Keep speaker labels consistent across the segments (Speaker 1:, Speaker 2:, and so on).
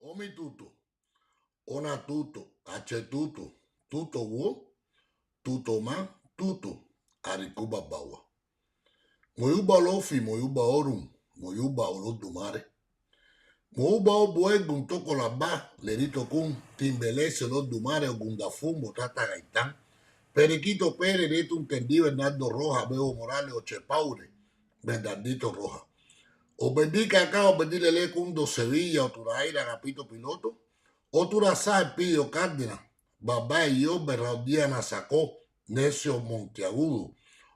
Speaker 1: Omi tuto, ona tuto, ache tuto, tuto wo, tuto ma, tuto, arikuba bawa. Moyuba lofi, moyuba orum, moyuba olodumare. Moyuba obuegun toko la ba, lerito kun, timbelese olodumare, ogundafumbo, tata gaitán. Periquito Pérez, Neto Entendido, Bernardo Rojas, Bebo Morales, Ochepaure, Bernardito Rojas. O bendica acá, o bendile Cundo Sevilla, Oturaira, Capito Piloto, Oturazá, Pío Cárdenas, Babá y yo, Berraudiana Sacó, Necio Monteagudo,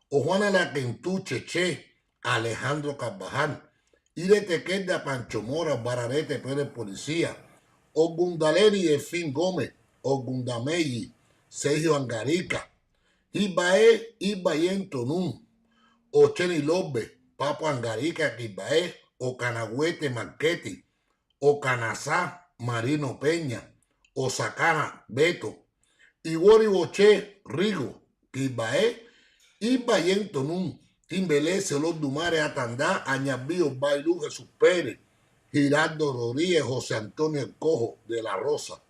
Speaker 1: o Juana La Quentuche, Che, Alejandro Carvajal, Irete Queda, Pancho Mora, Bararete Pérez Policía, o Gundaleri, Elfín Gómez, o Gundamelli, Sergio Angarica, Ibae, Ibayen Tonún, o Cheni Lobe, Papo Angarica, Ibae, o Canagüete Marqueti, o Canazá Marino Peña, o Sacana Beto, Iwori Boche Rigo, Ibae, Ibayen Tonún, Timbelese, Los Dumares, Atandá, Añabío, Bailú, Jesús Pérez, Girardo Rodríguez, José Antonio El Cojo de la Rosa,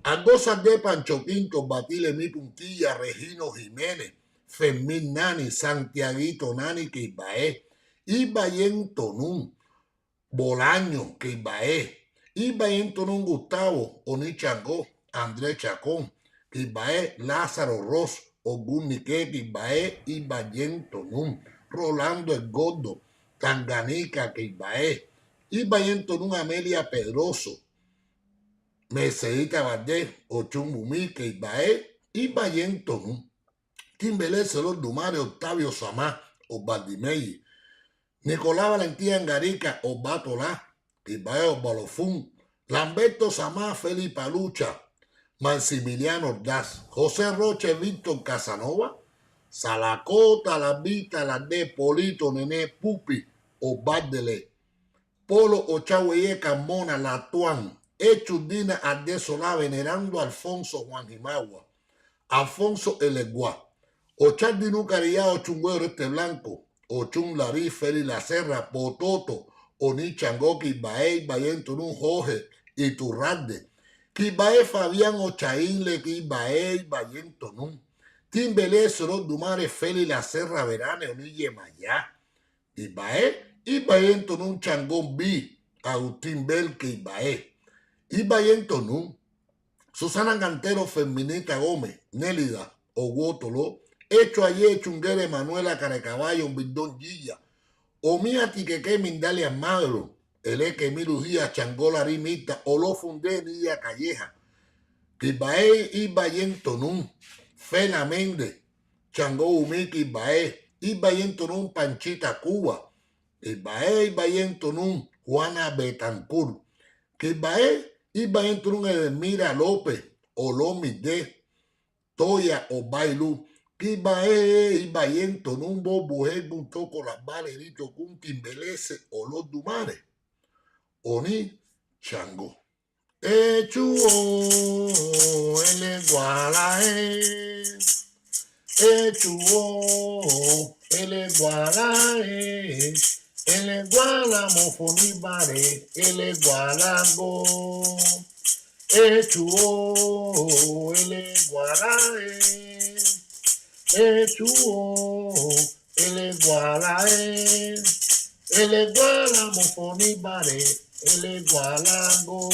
Speaker 1: Aldosas de Pancho Quinto, Batile Mi Puntilla, Regino Jiménez, Fermín Nani, Santiaguito Nani, Quibaé, Ibayen Tonún, Bolaño, Quibaé, Ibayen Tonún Gustavo, Oni Changó, Andrés Chacón, Quibaé, Lázaro Ross, Ogun Nique, Quibaé, Ibayen Tonún, Rolando El Gordo, Tanganica, Quibaé, Ibayen Tonún, Amelia Pedroso, Mercedita Valdés, Ochumumí, Ibaé, Ibayen Tonún, Timbelese, Los Dumares, Octavio Samá, Osvaldimey, Nicolás Valentía Angarica, Osbatolá, Ibaé, Osbalofún, Lamberto Samá, Felipe Lucha, Maximiliano Ordaz, José Roche, Víctor Casanova, Salacota, La Vita, La de Polito, Nené, Pupi, Osvaldele, Polo, Ochagüeye, Carmona, La Tuan, Echudina, Ardesolá, Venerando Alfonso Juan Jimagua, Alfonso Eleguá, Ochardinu Caría, Ochungüero Este Blanco, Ochun Larí, Feli La Serra, Pototo, Oni Changó, Quibaé, Ibayen Tonún, Jorge, Iturralde, Quibaé, Fabián Ochaínle, Quibaé, Ibayen Tonún, Timbelese, Los Dumares, Feli La Serra, Verane, Oni Yemayá, Ibaé, Ibayen Tonún, Changón B, Agustín Belque, Ibaé, Ibayen Tonún, Susana Cantero, Feminita Gómez, Nélida, Oguotolo, Hecho Ayer, Chunguere, Manuela Carecaballo, Bindón Gilla, Omía Tiqueque, Mindalia Magro, Eleque Mirujía, Changola Rimita, Olo Fundé, Nidia Calleja, Quibaé, Ibayen Tonún, Fena Méndez, Changó Humiki, Ibaé, Ibayen Tonún, Panchita Cuba, Ibaé, Ibayen Tonún, Juana Betancur, Quibaé, Ibayen Tonún, Edelmira López, Olomi de Toya o Bailú, Quibaé, Ibayen Tonún, Bobué, Buntoco, Las Valerito, Cun, Timbelese, o Los Dumares, Oni, Chango. Echuo, ele gualae, Echuo, ele gualae, ele guala mofonibare, ele gualago. Echuo, ele gualae, Echuo, ele gualae, ele guala mofonibare, ele gualago.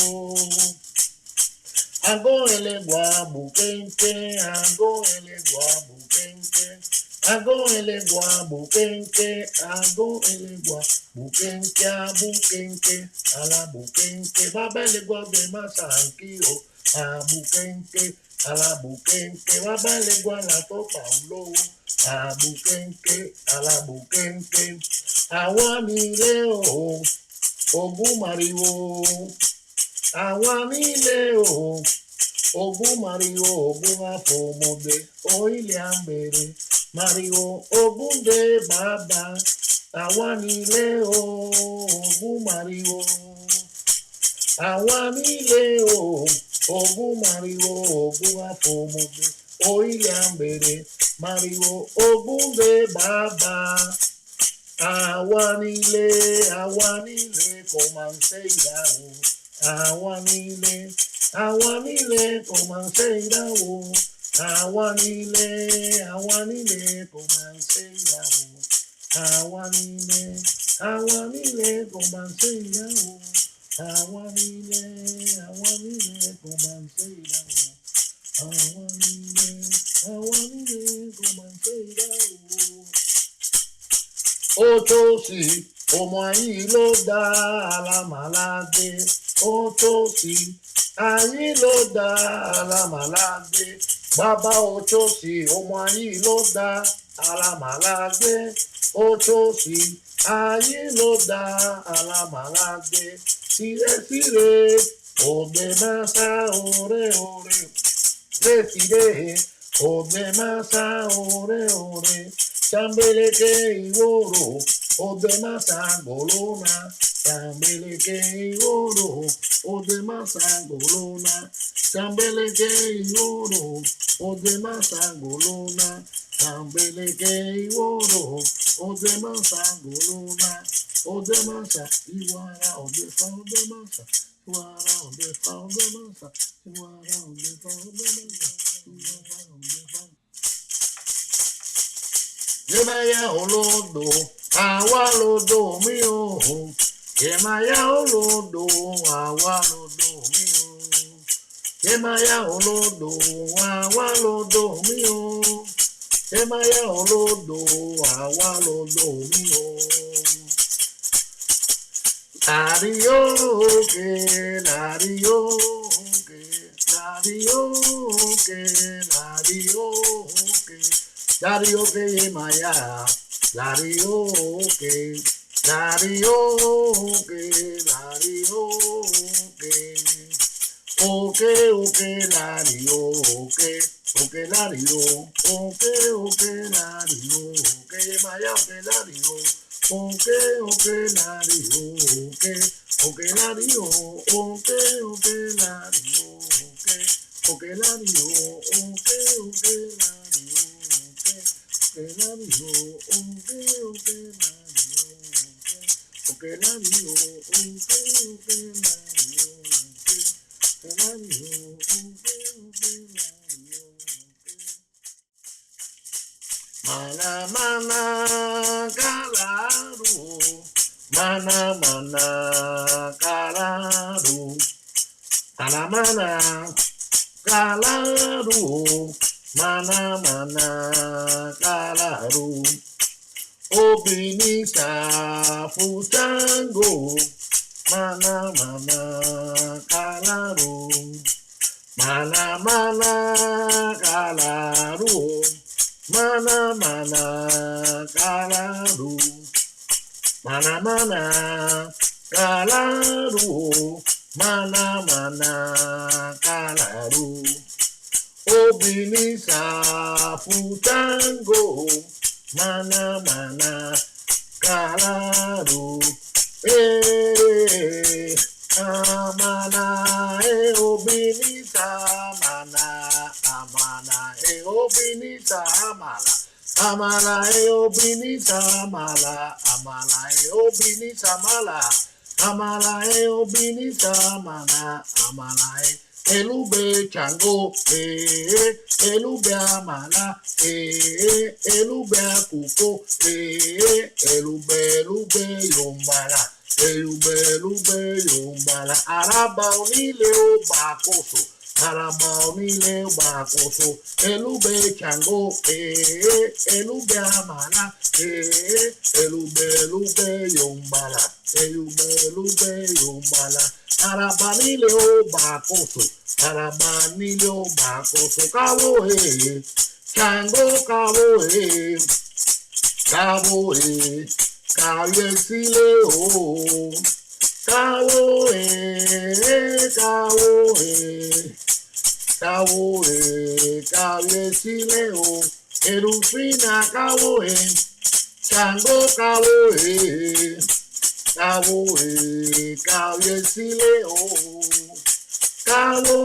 Speaker 1: Ago ele guabuquenque, ago ele guabuquenque, ago ele guabuquenque, ago ele guabuquenque, abuquenque, alabuquenque, babele guabe masanquio, abuquenque, alabuquenque, babele gualato paulo, abuquenque, alabuquenque, aguanileo, ogumariwo. Awamileo, Ogun Mario, Ogun Afomode, Oiliambere, Mario, Ogun de Baba, Awamileo, Ogun Mario, Awamileo, Ogun Mario, Ogun Afomode, Oiliambere, Mario, Ogun de Baba, Awanile, Comanceirao, Awanile, awanile, komanseirawo. Awanile, awanile, komanseirawo. Awanile, awanile, komanseirawo. Awanile, awanile, komanseirawo. Awanile, awanile, komanseirawo. Otosi, ọmọ ayé ló dá alámàládé. Otosi, ayé ló dá alámàládé. Bàbá Otosi, ọmọ ayé ló dá alámàládé. Otosi, ayé ló dá alámàládé. Tire, òde máa sá ore. Tire, òde máa sá ore. Chambeleke iworo, ode masa golona. Chambeleke iworo, ode masa golona. Chambeleke iworo, ode masa golona. Chambeleke iworo, ode masa golona. Ode masa, iwara ode fa ode masa. Iwara ode fa ode masa. Iwara ode fa ode masa. Iwara ode fa. Yemaya olodo, awa lodo mi o. Yemaya olodo, awa lodo mi o. Yemaya olodo, awa lodo mi o. Yemaya olodo, awa lodo mi o. Lario ke, lario ke, lario ke, lario ke. Lario ke maya, lario ke, lario ke, lario ke. Oke, lario ke, lario, lario ke maya, lario. Oke, lario ke, lario, lario ke, lario, lario. Mana mana kalaru, mana mana kalaru, mana mana kalaru, mana mana kalaru. Obini safu CHANGO, mana mana kalaru, mana mana kalaru, mana mana kalaru, mana mana kalaru, mana mana kalaru. Obini safu CHANGO, mana mana kalaru. Amana obini samana, amana obini samala, amala obini samala, amala obini samala, amala obini samana, amala elube CHANGO, elube amala, elube akuko, elube yombala. Elube yombala. Araba onile obakoso, araba onile obakoso. Elube CHANGO, elube amala, elube yombala, elube yombala. Araba nile obakoso, araba nile obakoso. Cabo CHANGO, cabo Kábíyèsílé o, kábíyèsílé o, Erufina CHANGO kábíyèsílé o, CHANGO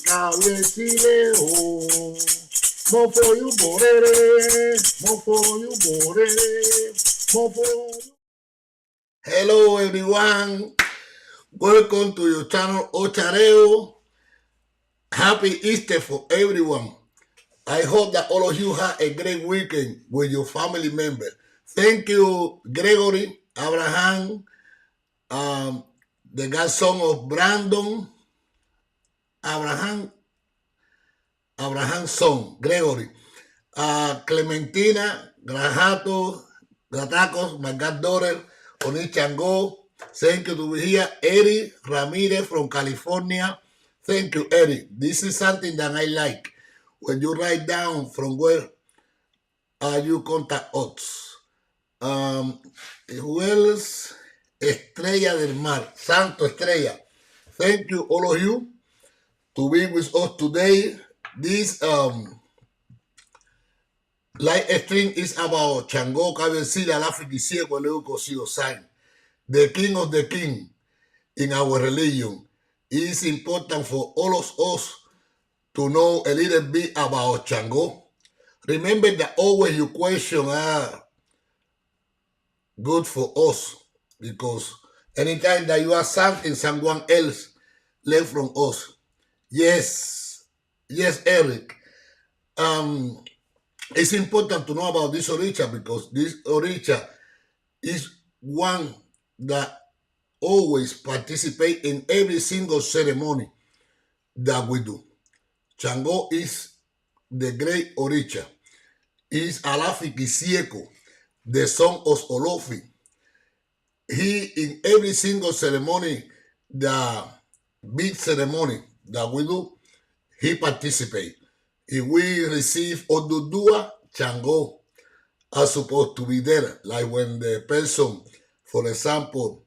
Speaker 1: kábíyèsílé o. Mo for you borere, Hello everyone, welcome to your channel Ochareo. Happy Easter for everyone. I hope that all of you had a great weekend with your family members. Thank you, Gregory, Abraham, the godson of Brandon, Abraham's son, Gregory, Clementina, Grajato, Gratacos, my goddaughter, CHANGO. Thank you to be here. Eddie Ramirez from California. Thank you, Eddie. This is something that I like. When you write down from where you contact us. Who else? Estrella del Mar, Santo Estrella. Thank you, all of you, to be with us today. This live stream is about CHANGO the King, the King of the King in our religion. It is important for all of us to know a little bit about CHANGO. Remember that always your questions are good for us, because anytime that you ask something, someone else learn from us. Yes, Eric. It's important to know about this Orisha, because this Orisha is one that always participate in every single ceremony that we do. CHANGO is the great Orisha. Is Alafi Kisieko, the son of Olofi. He, in every single ceremony, the big ceremony that we do, he participate. If we receive Odudua, CHANGO are supposed to be there. Like when the person, for example,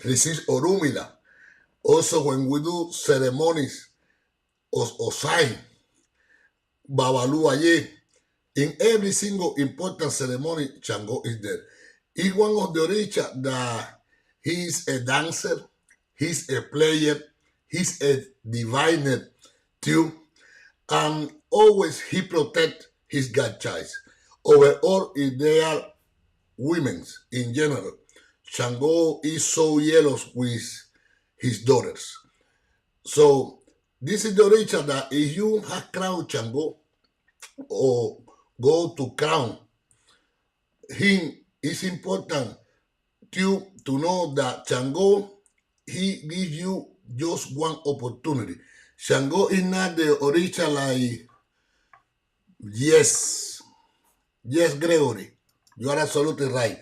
Speaker 1: receives Orumila. Also when we do ceremonies of Osai, Babalu Aye, in every single important ceremony, CHANGO is there. He's one of the Orisha that he's a dancer, he's a player, he's a diviner too, and always he protect his godchild. Overall, if they are women in general, CHANGO is so jealous with his daughters. So this is the Orisha that if you have crowned CHANGO or go to crown him, it's important to know that CHANGO, he gives you just one opportunity. CHANGO is not the Orisha like, yes, Gregory, you are absolutely right.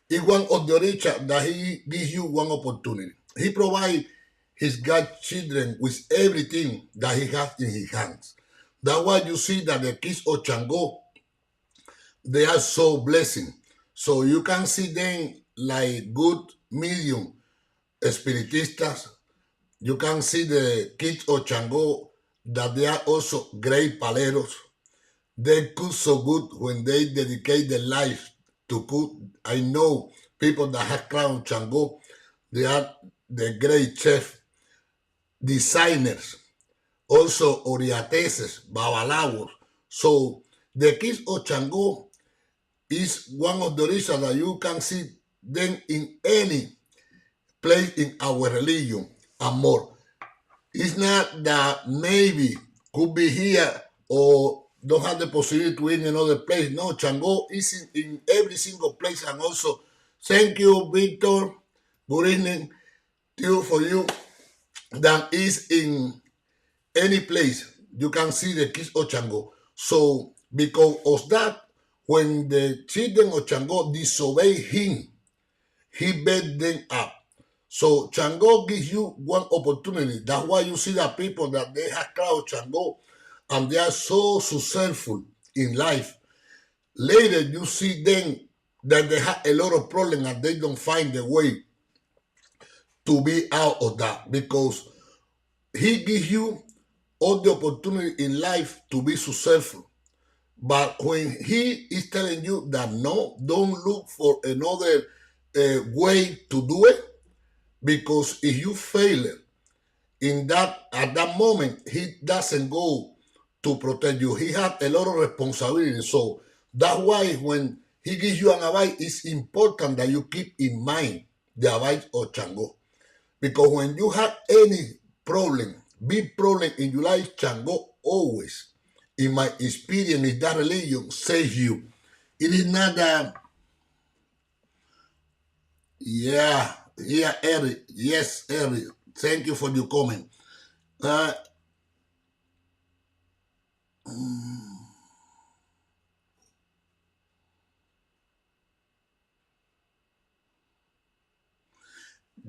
Speaker 1: It's one of the Orisha that he gives you one opportunity. He provides his godchildren with everything that he has in his hands. That's why you see that the kids of CHANGO, they are so blessing. So you can see them like good medium spiritistas. You can see the kids of CHANGO that they are also great paleros. They cook so good when they dedicate their life to cook. I know people that have crowned CHANGO, they are the great chef, designers, also oriateses, babalawos. So the kids of CHANGO is one of the reasons that you can see them in any place in our religion and more. It's not that maybe could be here or don't have the possibility to in another place. No, CHANGO is in every single place. And also, thank you, Victor. Good evening to for you. That is in any place you can see the kids of CHANGO. So because of that, when the children of CHANGO disobey him, he bed them up. So CHANGO gives you one opportunity. That's why you see that people that they have crowned CHANGO and they are so successful in life. Later you see them that they have a lot of problems and they don't find a way to be out of that, because he gives you all the opportunity in life to be successful. But when he is telling you that no, don't look for another way to do it, because if you fail in that, at that moment, he doesn't go to protect you. He has a lot of responsibility. So that's why when he gives you an advice, it's important that you keep in mind the advice of CHANGO. Because when you have any problem, big problem in your life, CHANGO always, in my experience, is that religion saves you. It is not that, yeah, Eric. Yes, Eric. Thank you for your comment.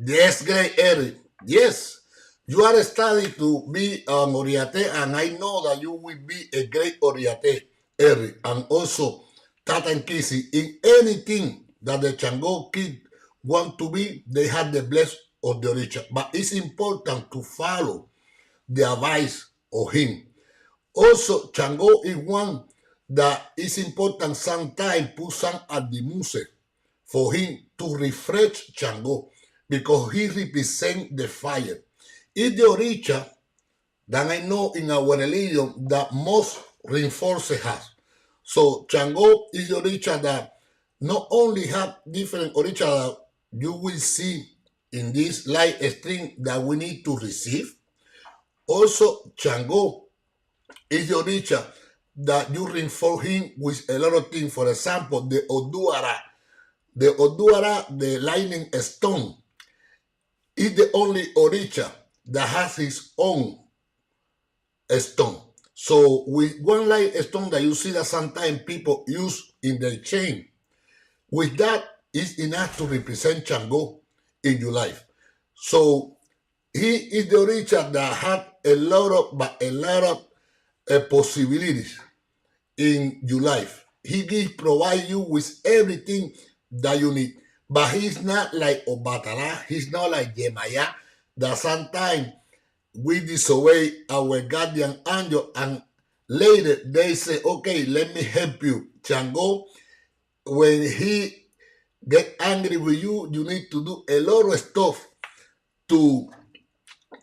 Speaker 1: Yes, great, Eric. Yes, you are studying to be an oriate, and I know that you will be a great oriate, Eric, and also Tata and Kissy. In anything that the CHANGO kid want to be, they have the bless of the original. But it's important to follow the advice of him. Also, CHANGO is one that is important sometimes put some at the music for him to refresh CHANGO because he represents the fire. It's the original that I know in our religion that most reinforces us. So CHANGO is the original that not only have different original that you will see in this live stream that we need to receive. Also, CHANGO is the original that you reinforce him with a lot of things. For example, the Oduara, the lightning stone, is the only original that has his own stone. So with one light stone that you see that sometimes people use in their chain, with that is enough to represent CHANGO in your life. So he is the original that had a lot of possibilities in your life. He gives provide you with everything that you need. But he's not like Obatala, he's not like Yemaya, that sometimes we disobey our guardian angel and later they say, okay, let me help you. CHANGO, when he get angry with you, you need to do a lot of stuff to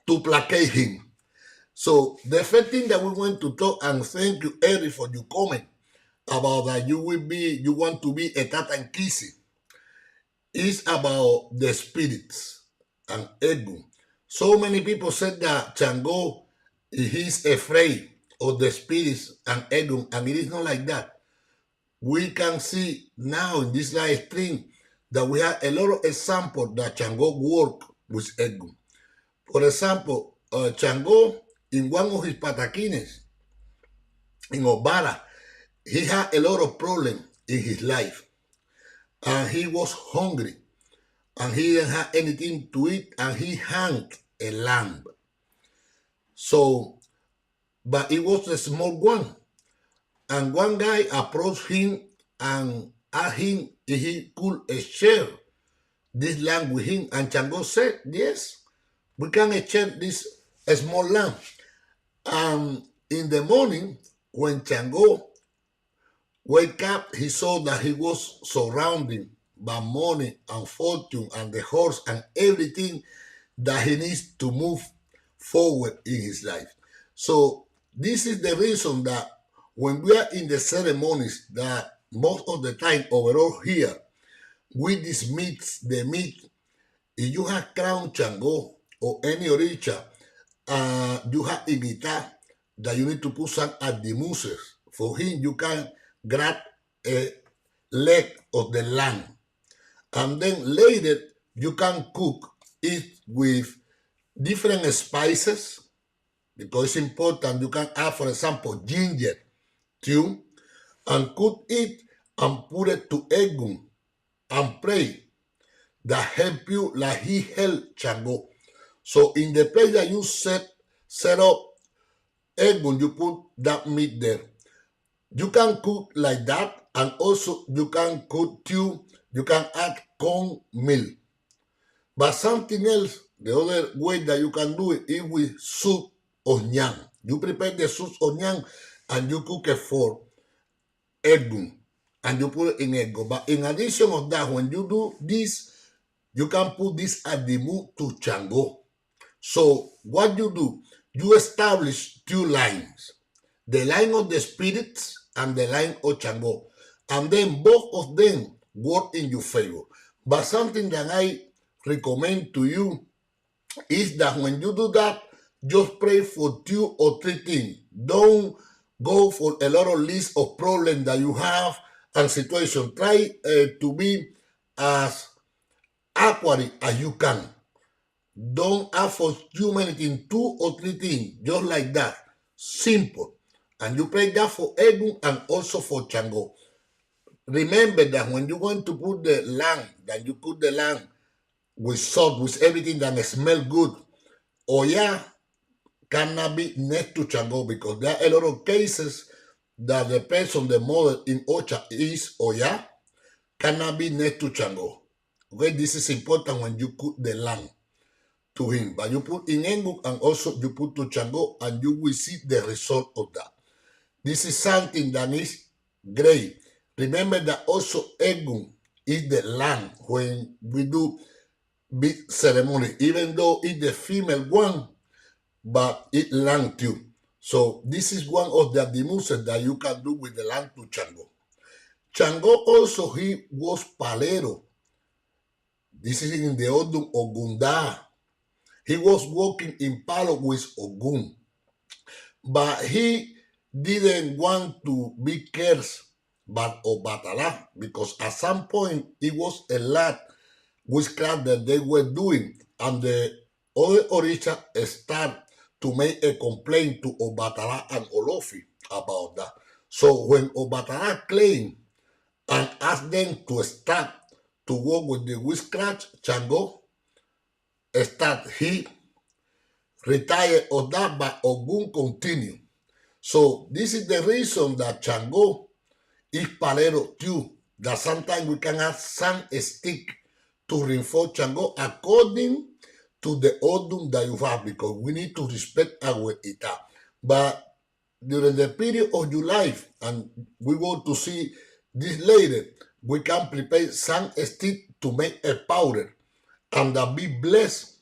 Speaker 1: placate him. So the first thing that we want to talk, and thank you, Eric, for your comment about that you want to be a Tata and Kissy, is about the spirits and ego. So many people said that CHANGO, he's afraid of the spirits and ego, and it is not like that. We can see now in this live stream that we have a lot of examples that CHANGO work with ego. For example, CHANGO, in one of his pataquines, in Obara, he had a lot of problems in his life. And he was hungry. And he didn't have anything to eat. And he hung a lamb. So, but it was a small one. And one guy approached him and asked him if he could share this lamb with him. And CHANGO said, yes, we can share this small lamb. And in the morning, when CHANGO wake up, he saw that he was surrounded by money and fortune and the horse and everything that he needs to move forward in his life. So this is the reason that when we are in the ceremonies, that most of the time overall here, we dismiss the myth. If you have crown CHANGO or any oricha, you have a guitar that you need to put some at the muses. For him, you can grab a leg of the lamb. And then later, you can cook it with different spices, because it's important. You can add, for example, ginger, too, and cook it and put it to Egun and pray that help you like he helped CHANGO. So in the place that you set up Egun, you put that meat there. You can cook like that, and also you can cook too. You can add corn meal. But something else, the other way that you can do it is with soup of nyang. You prepare the soup of nyang and you cook it for Egun, and you put it in Ego. But in addition of that, when you do this, you can put this at the mood to CHANGO. So what you do, you establish two lines. The line of the spirits and the line of CHANGO. and then both of them work in your favor. But something that I recommend to you is that when you do that, just pray for 2 or 3 things. Don't go for a lot of list of problems that you have and situation. Try to be as accurate as you can. Don't ask for too many things, 2 or 3 things, just like that. Simple. And you pray that for Egun and also for Chango. Remember that when you're going to put the lamb, that you put the lamb with salt, with everything that smell good. Oya cannot be next to Chango because there are a lot of cases that the person, the mother in Ocha is Oya, cannot be next to Chango. Okay, this is important when you cook the lamb to him. But you put in Engu and also you put to Chango and you will see the result of that. This is something that is great. Remember that also Egun is the lamb when we do big ceremony, even though it's the female one, but it lamb too. So this is one of the adimuses that you can do with the lamb to Chango. Chango also, he was palero. This is in the Odun Ogunda. He was working in Palo with Ogun. But he didn't want to be cursed by Obatala because at some point it was a lot witchcraft that they were doing. And the other Orisha start to make a complaint to Obatala and Olofi about that. So when Obatala claimed and asked them to start to work with the witchcraft, Chango start. He retired of that, but Ogun continued. So this is the reason that Chango is palero too. That sometimes we can have some stick to reinforce Chango according to the Odun that you have, because we need to respect our Ita. But during the period of your life, and we want to see this later, we can prepare some stick to make a powder and that be blessed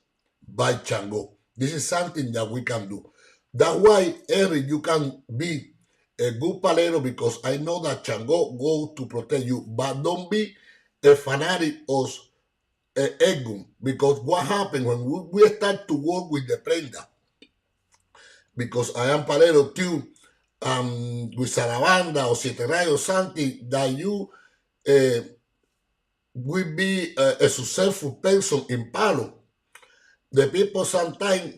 Speaker 1: by Chango. This is something that we can do. That's why, Eric, you can be a good palero because I know that Chango go to protect you, but don't be a fanatic of Egum, because what happens when we start to work with the prenda, because I am palero too, with Sarabanda or Siteray or something, that you will be a successful person in Palo. The people sometimes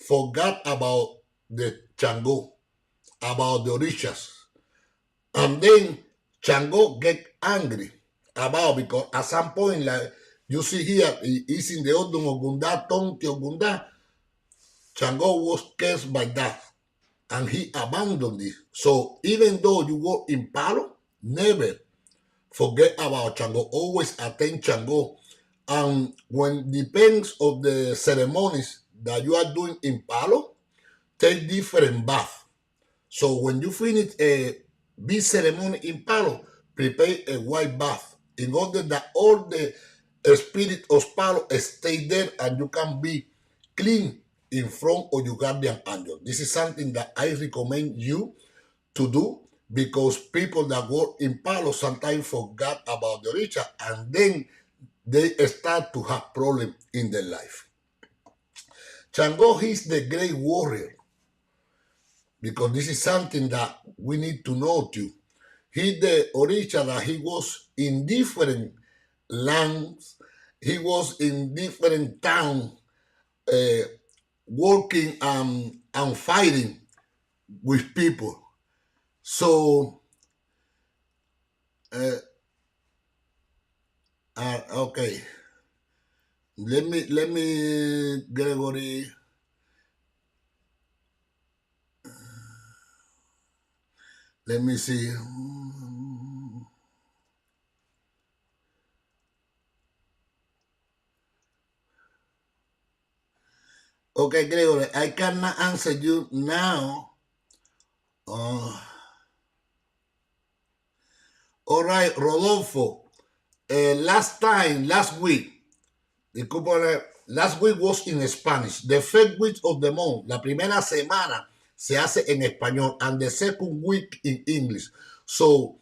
Speaker 1: forgot about the Chango, about the Orishas. And then Chango get angry about, because at some point, like you see here, it's in the Odun Ogunda, Tonti Ogunda, Chango was cursed by that. And he abandoned it. So even though you go in Palo, never forget about Chango. Always attend Chango. And when depends of the ceremonies that you are doing in Palo, take different bath. So when you finish a big ceremony in Palo, prepare a white bath in order that all the spirit of Palo stay there and you can be clean in front of your guardian angel. This is something that I recommend you to do, because people that work in Palo sometimes forgot about the ritual and then they start to have problems in their life. Chango is the great warrior, because this is something that we need to know too. He the Orisha that he was in different lands, he was in different towns, working and fighting with people. So, okay, let me Gregory. Let me see. Okay, Gregory, I cannot answer you now. All right, Rodolfo. Last week, last week was in Spanish. The first week of the month, la primera semana, se hace en español, and the second week in English. So,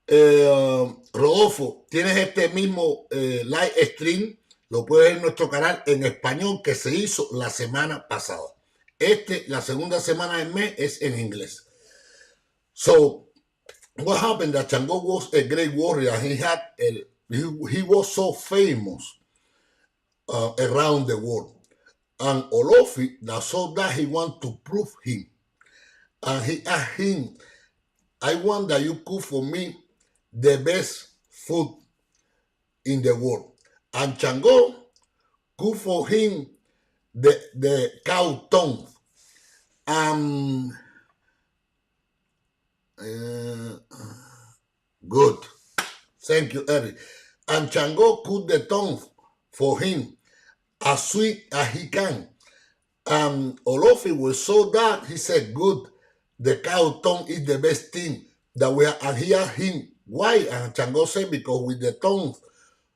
Speaker 1: Rodolfo, tienes este mismo live stream, lo puedes ver en nuestro canal en español que se hizo la semana pasada. La segunda semana del mes es en inglés. So, what happened that Chango was a great warrior. He was so famous around the world. And Olofi, that saw that he want to prove him. And he asked him, I want that you cook for me the best food in the world. And Chango cooked for him the cow tongue. Good. Thank you, Eric. And Chango cooked the tongue for him as sweet as he can. Olofi was so that he said, good, the cow tongue is the best thing that we have. And he asked him, why? And Chango said, because with the tongue,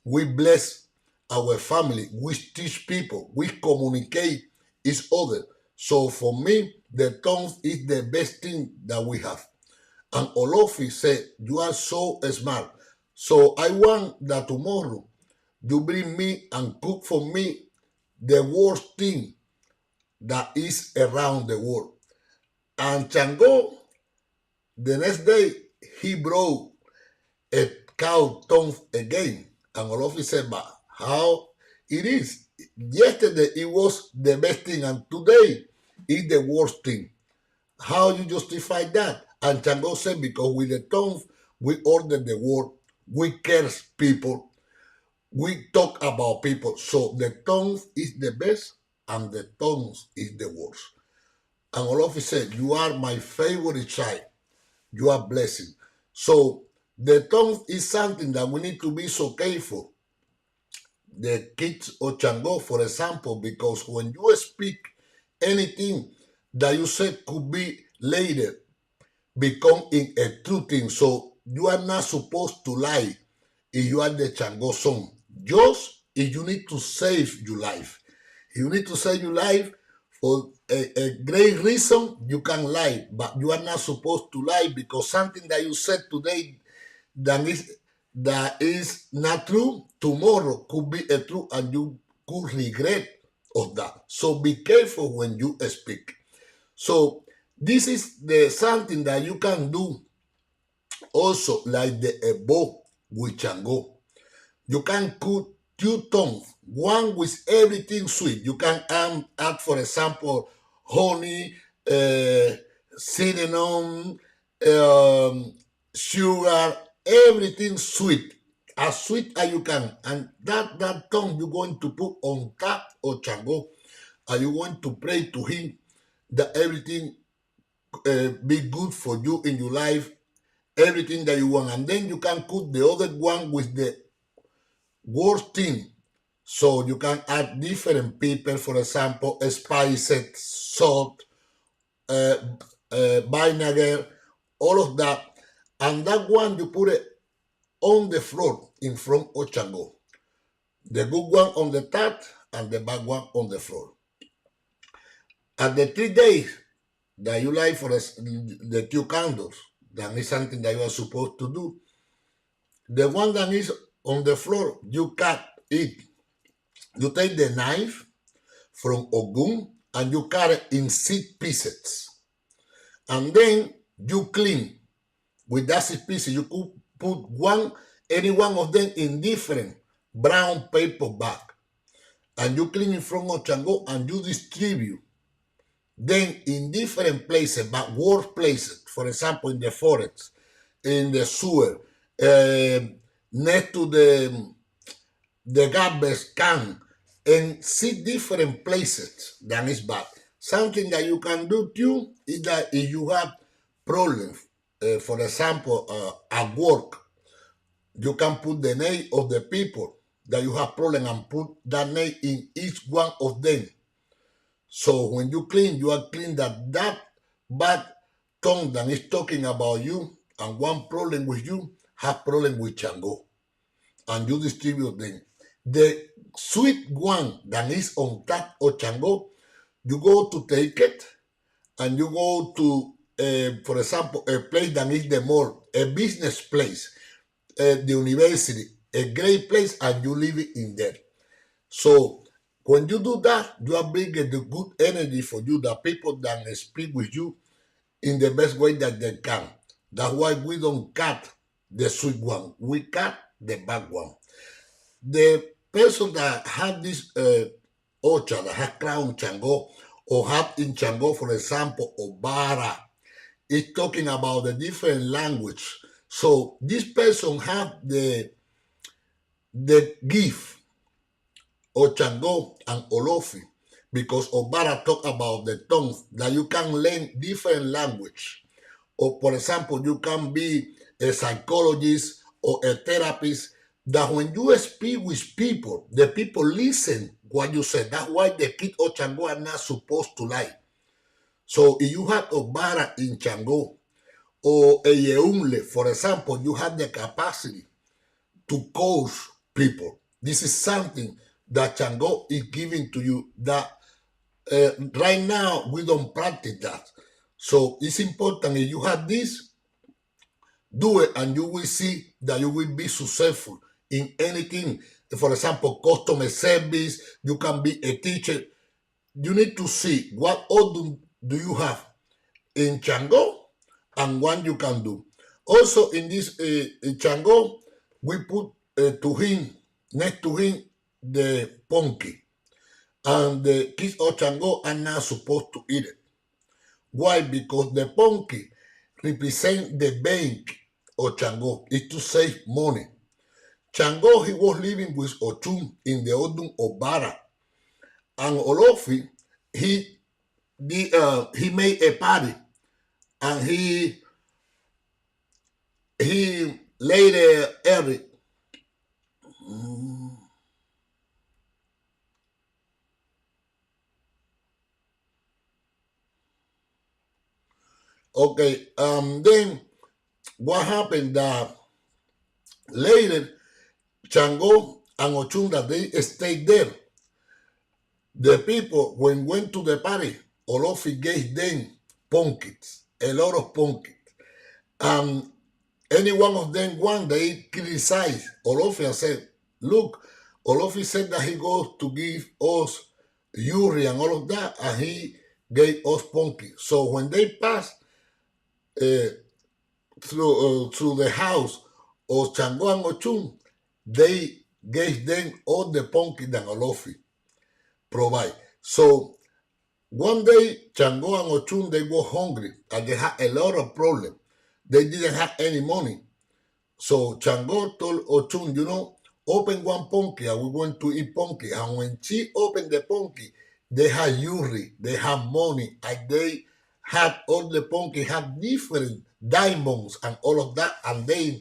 Speaker 1: we bless our family, we teach people, we communicate each other. So for me, the tongue is the best thing that we have. And Olofi said, you are so smart. So I want that tomorrow you bring me and cook for me the worst thing that is around the world. And Chango, the next day, he brought a cow tongue again. And Olofi said, but how it is? Yesterday it was the best thing, and today is the worst thing. How you justify that? And Chango said, because with the tongue, we order the world, we curse people, we talk about people. So the tongue is the best, and the tongue is the worst. And Olofi said, you are my favorite child. You are blessing. So the tongue is something that we need to be so careful. The kids of Chango, for example, because when you speak anything that you said could be later become in a true thing. So you are not supposed to lie if you are the Chango son. Just if you need to save your life. If you need to save your life for a great reason, you can lie. But you are not supposed to lie because something that you said today that is not true, tomorrow could be a true and you could regret of that. So be careful when you speak. So this is something that you can do also like the ebo with Chango. You can cook 2 tongues, one with everything sweet. You can add, for example, honey, cinnamon, sugar, everything sweet, as sweet as you can. And that tongue you're going to put on top of Chango, and you want to pray to him that everything be good for you in your life, everything that you want. And then you can cook the other one with the worst thing. So you can add different pepper, for example, spices, salt, vinegar, all of that. And that one you put it on the floor in front of Chango. The good one on the top and the bad one on the floor. At the 3 days that you light for the 2 candles, that is something that you are supposed to do. The one that is on the floor, you cut it. You take the knife from Ogun and you cut it in 6 pieces. And then you clean with that 6 pieces. You could put any one of them in different brown paper bag. And you clean in front of Chango and you distribute. Then in different places, but worse places, for example, in the forest, in the sewer, next to the garbage can, and 6 different places that is bad. Something that you can do too is that if you have problems, for example, at work, you can put the name of the people that you have problem and put that name in each one of them. So when you clean, you are clean that bad tongue that is talking about you and one problem with you have problem with Chango. And you distribute them. The sweet one that is on top of Chango, you go to take it and you go to, for example, a place that is the mall, a business place. the university, a great place, and you live in there. So when you do that, you are bringing the good energy for you, the people that speak with you in the best way that they can. That's why we don't cut the sweet one. We cut the bad one. The person that had this ocha, that has crown Chango, or have in Chango, for example, Obara, is talking about the different language. So this person have the gift of Chango and Olofi, because Obara talk about the tongues that you can learn different language. Or for example, you can be a psychologist or a therapist, that when you speak with people, the people listen what you say. That's why the kids of Chango are not supposed to lie. So if you have Obara in Chango or a Yeumle, for example, you have the capacity to coach people. This is something that Chango is giving to you that right now we don't practice that. So it's important, if you have this, do it, and you will see that you will be successful in anything. For example, customer service, you can be a teacher. You need to see what all do you have in Chango and what you can do. Also in this Chango, we put to him, next to him, the punky. And the kids of Chango are not supposed to eat it. Why? Because the punky represent the bank of Chango. Is to save money. Chango, he was living with Ochun in the Odun of Bara. And Olofi, he made a party, and he later Eric. Okay, then what happened that later Chango and Ochunda, they stayed there. The people, when went to the party, Olofi gave them pumpkins, a lot of pumpkins. And any one of them one, they criticized Olofi and said, look, Olofi said that he goes to give us Yuri and all of that, and he gave us pumpkin. So when they passed uh, through the house of Chango and Ochun, they gave them all the pumpkin that Olofi provide. So one day, Chango and Ochun, they were hungry and they had a lot of problems. They didn't have any money. So Chango told Ochun, open one punky and we want to eat punky. And when she opened the punky, they had Yuri, they had money, and they had all the punky, had different diamonds and all of that, and they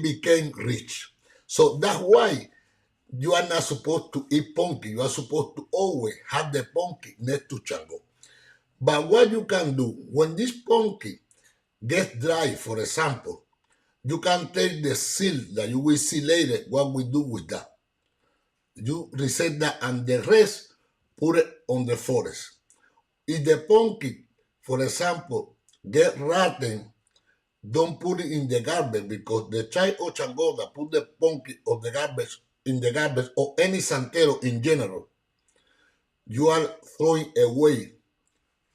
Speaker 1: became rich. So that's why you are not supposed to eat punky. You are supposed to always have the punky next to Chango. But what you can do, when this punky gets dry, for example, you can take the seal that you will see later what we do with that. You reset that, and the rest, put it on the forest. If the pumpkin, for example, get rotten, don't put it in the garbage, because the child of Chango that put the pumpkin of the garbage in the garbage, or any santero in general, you are throwing away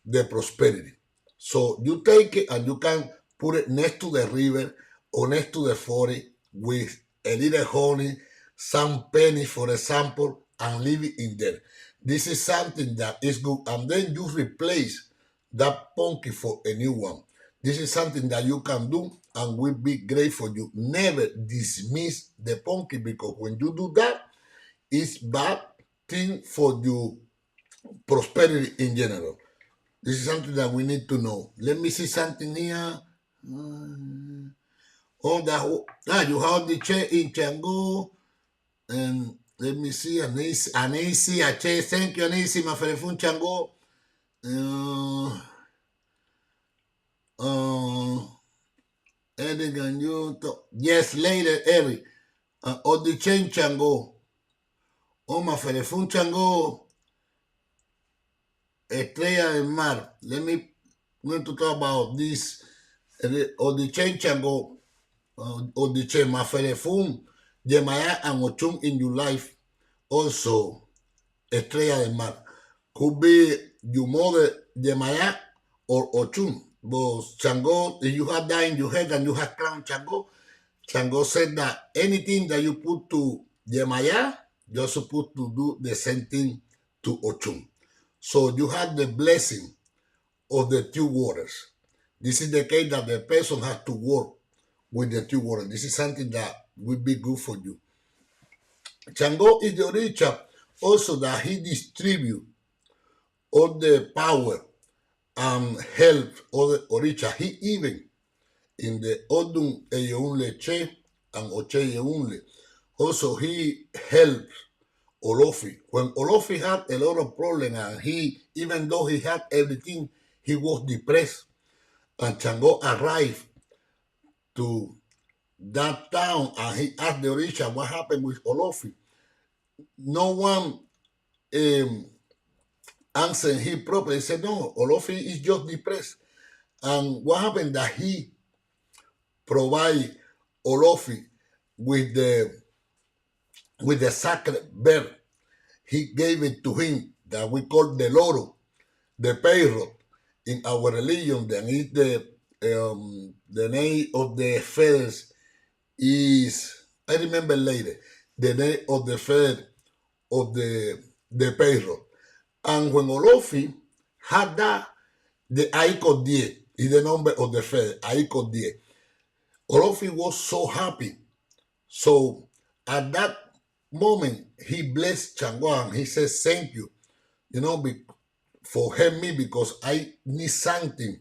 Speaker 1: the prosperity. So you take it and you can put it next to the river or next to the forest with a little honey, some pennies, for example, and leave it in there. This is something that is good. And then you replace that punky for a new one. This is something that you can do and will be great for you. Never dismiss the punky, because when you do that, it's bad thing for your prosperity in general. This is something that we need to know. Let me see something here. You have the chair in Chango. And let me see, Anisi, Ache, thank you, Anisi, Maferefun Chango. Edigan, yes, later, Eric. The chain Chango. Maferefun Chango. Estrella del Mar. Let me going to talk about this. The chain Chango. or the che Maferefun, Yemaya and Ochun in your life. Also, Estrella del Mar. Could be your mother, Yemaya, or Ochun. But Chango, if you have that in your head and you have crown Chango, Chango said that anything that you put to Yemaya, you're supposed to do the same thing to Ochun. So you have the blessing of the two waters. This is the case that the person has to work with the two waters. This is something that will be good for you. Chango is the origin also that he distribute all the power and help all the origin. He even in the Odun Eyeunle Che and Oche Eyeunle. Also, he helped Olofi. When Olofi had a lot of problems and he, even though he had everything, he was depressed. And Chango arrived to that town and he asked the Orisha what happened with Olofi. No one answered him properly. He said, no, Olofi is just depressed. And what happened that he provide Olofi with the sacred bird. He gave it to him that we call the loro, the payroll in our religion. Then is the name of the feathers is, I remember later, the name of the feather of the payroll. And when Olofi had that, the Aiko Die is the number of the feather, Aiko Die. Olofi was so happy. So at that moment, he blessed Chango and he says, thank you, for helping me because I need something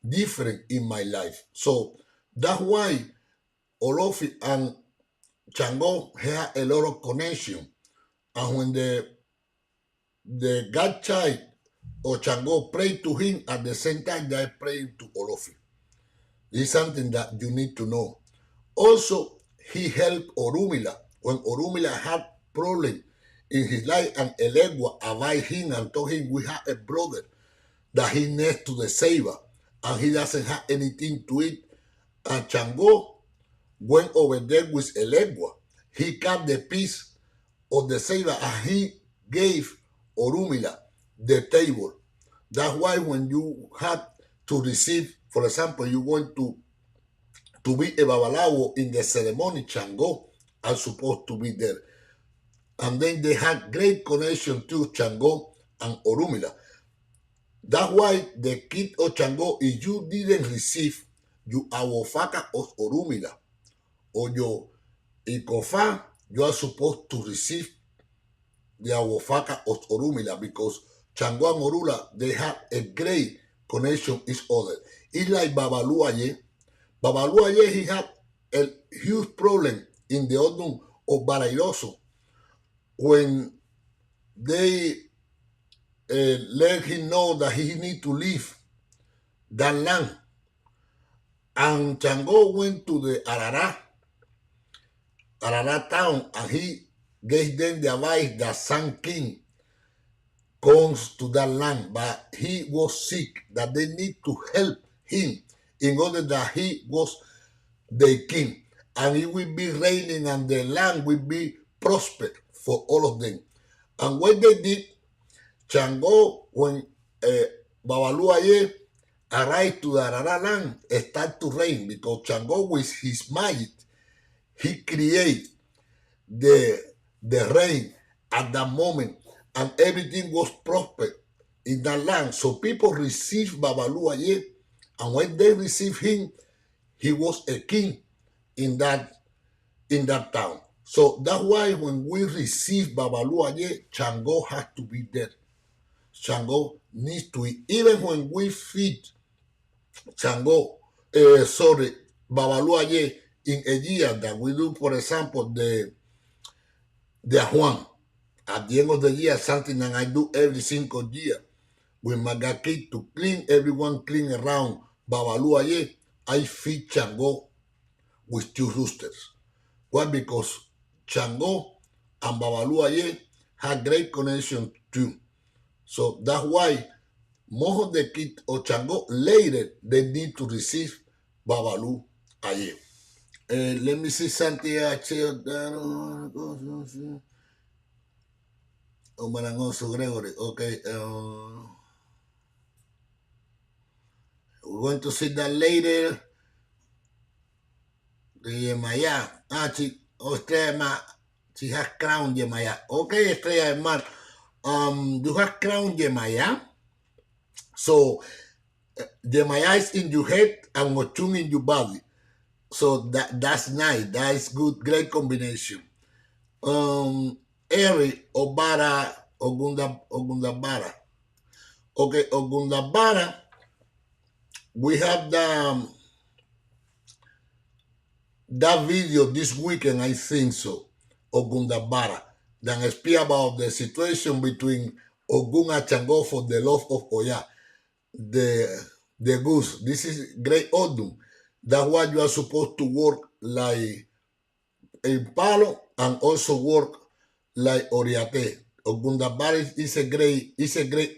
Speaker 1: different in my life. So that's why Olofi and Chango had a lot of connection. And when the God child or Chango prayed to him, at the same time they prayed to Olofi. This is something that you need to know. Also, he helped Orumila when Orumila had problem in his life, and Elegua advised him and told him we have a brother that he needs to the saver and he doesn't have anything to eat. And Chango went over there with Elegua. He cut the piece of the saver and he gave Orumila the table. That's why when you have to receive, for example, you want to be a babalawo in the ceremony, Chango are supposed to be there. And then they had great connection to Chango and Orumila. That's why the kid of Chango, if you didn't receive your awofaka of Orumila or your ikofa, you are supposed to receive the awofaka of Orumila because Chango and Orula, they have a great connection each other. It's like Babaluaye. Babaluaye, he had a huge problem in the Odun of Barairoso when they let him know that he need to leave that land. And Chango went to the Arara town, and he gave them the advice that Sun King comes to that land, but he was sick, that they need to help him in order that he was the king. And it will be raining and the land will be prospered for all of them. And what they did, Chango, when Babaluaye arrived to the Arara land, it started to rain because Chango, with his magic, he created the rain at that moment, and everything was prospered in that land. So people received Babaluaye, and when they received him, he was a king in that town. So that's why when we receive Babaluaye, Chango has to be there. Chango needs to eat. Even when we feed Chango, Babaluaye in a year that we do, for example, the Juan. At the end of the year, something that I do every single year with my kid to clean, everyone clean around Babaluaye, I feed Chango with 2 roosters. Why? Because Chango and Babaluaye had great connection too. So that's why most of the kids of Chango later, they need to receive Babaluaye. Let me see something I checked. Oh, Marangoso Gregory. Okay. We're going to see that later. De Maya. She has crown de Maya. Okay, Estrella del Mar. You have crown de Maya. So, the Maya is in your head and Ochun in your body. So that's nice. That's good. Great combination. Eri Obara Ogundabara. Okay, Ogundabara. We have that video this weekend, I think so. Ogundabara. Then speak about the situation between Ogun and Chango for the love of Oya. The goose. This is great Odun. That's why you are supposed to work like a palo and also work like Oriate. Ogundabara is a great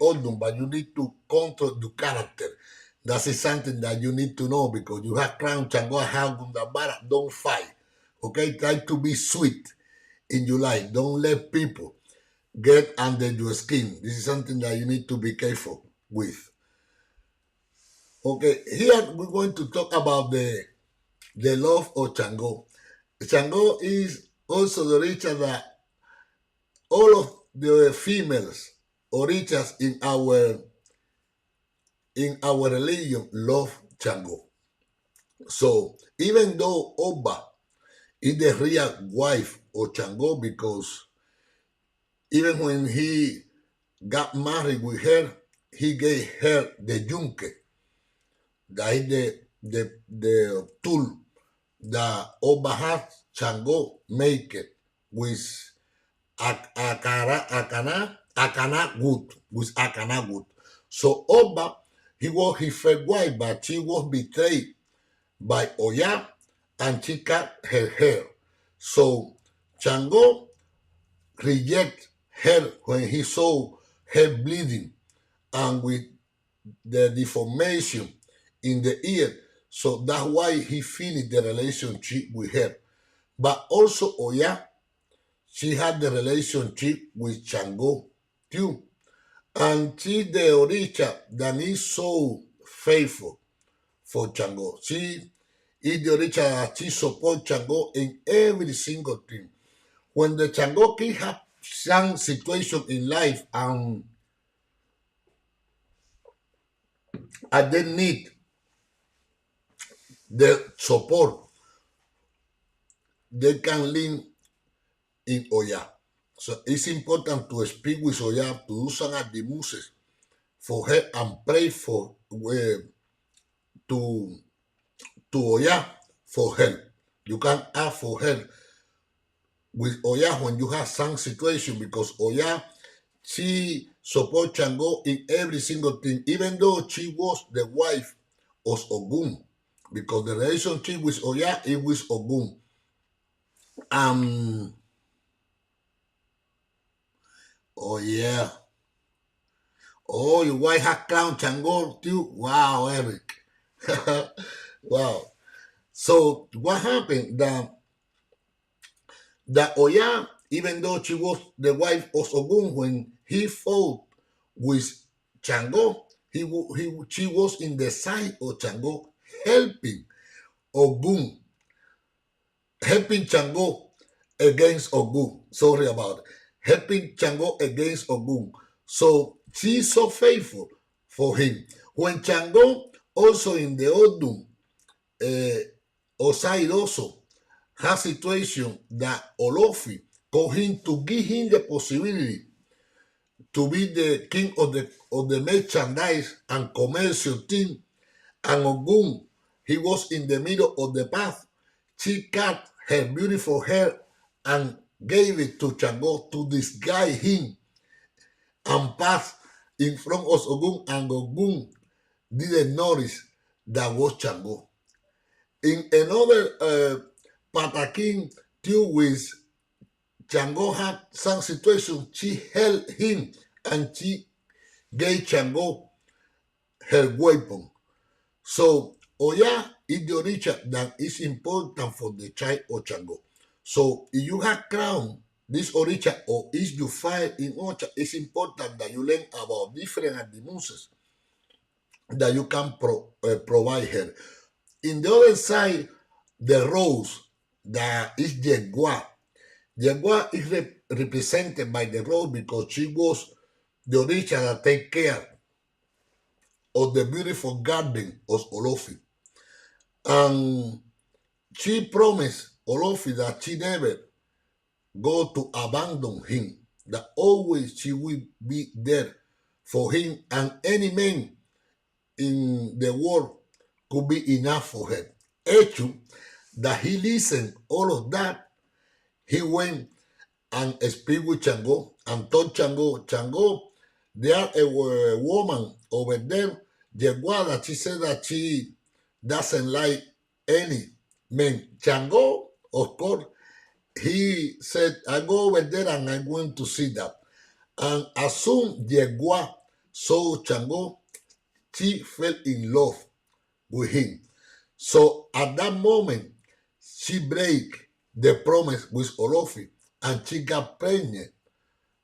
Speaker 1: Odun, but you need to control the character. That is something that you need to know because you have Crown Chango and have Gundabara. Don't fight. Okay? Try to be sweet in your life. Don't let people get under your skin. This is something that you need to be careful with. Okay, here we're going to talk about the love of Chango. Chango is also the richer that all of the females or riches in our religion love Chango. So even though Oba is the real wife of Chango, because even when he got married with her, he gave her the yunque, that is the tool that Oba has. Chango make it with akana wood, with akana wood. So Oba, he was his first wife, but she was betrayed by Oya and she cut her hair. So Chango reject her when he saw her bleeding and with the deformation in the ear. So that's why he finished the relationship with her. But also Oya, she had the relationship with Chango too. And she's the Orisha that is so faithful for Chango. She is the Orisha that she supports Chango in every single thing. When the Chango King have some situation in life and they need the support, they can lean in Oya. So it's important to speak with Oya, to do some of the muses for her and pray for to Oya for help. You can ask for help with Oya when you have some situation because Oya, she support Chango in every single thing, even though she was the wife of Ogun, because the relationship with Oya is with Ogun. Oh yeah. Oh, your wife has crown Chango too? Wow, Eric. Wow. So what happened? That Oya, even though she was the wife of Ogun, when he fought with Chango, she was in the side of Chango, helping Ogun, helping Chango against Ogun. Sorry about it. Helping Chango against Ogun. So she's so faithful for him. When Chango also in the Odun, Osai also has situation that Olofi called him to give him the possibility to be the king of the merchandise and commercial team. And Ogun, he was in the middle of the path. She cut her beautiful hair and gave it to Chango to disguise him and pass in front of Ogun, and Ogun didn't notice that was Chango. In another Patakin deal with Chango had some situation, she held him and she gave Chango her weapon. So Oya is the Orisha that is important for the child of Chango. So if you have crown this Orisha or is you find in Ocha, it's important that you learn about different animuses that you can provide her. In the other side, the rose that is Yegua. Yegua is represented by the rose because she was the Orisha that take care of the beautiful garden of Olofi. And she promised Olofi that she never go to abandon him, that always she will be there for him, and any man in the world could be enough for her. Hecho, that he listened all of that, he went and speak with Chango and told Chango, there a woman over there, Yeguada, she said that she doesn't like any man. Chango, of course, he said, I go over there and I'm going to see that. And as soon Yegua saw Chango, she fell in love with him. So at that moment, she break the promise with Olofi and she got pregnant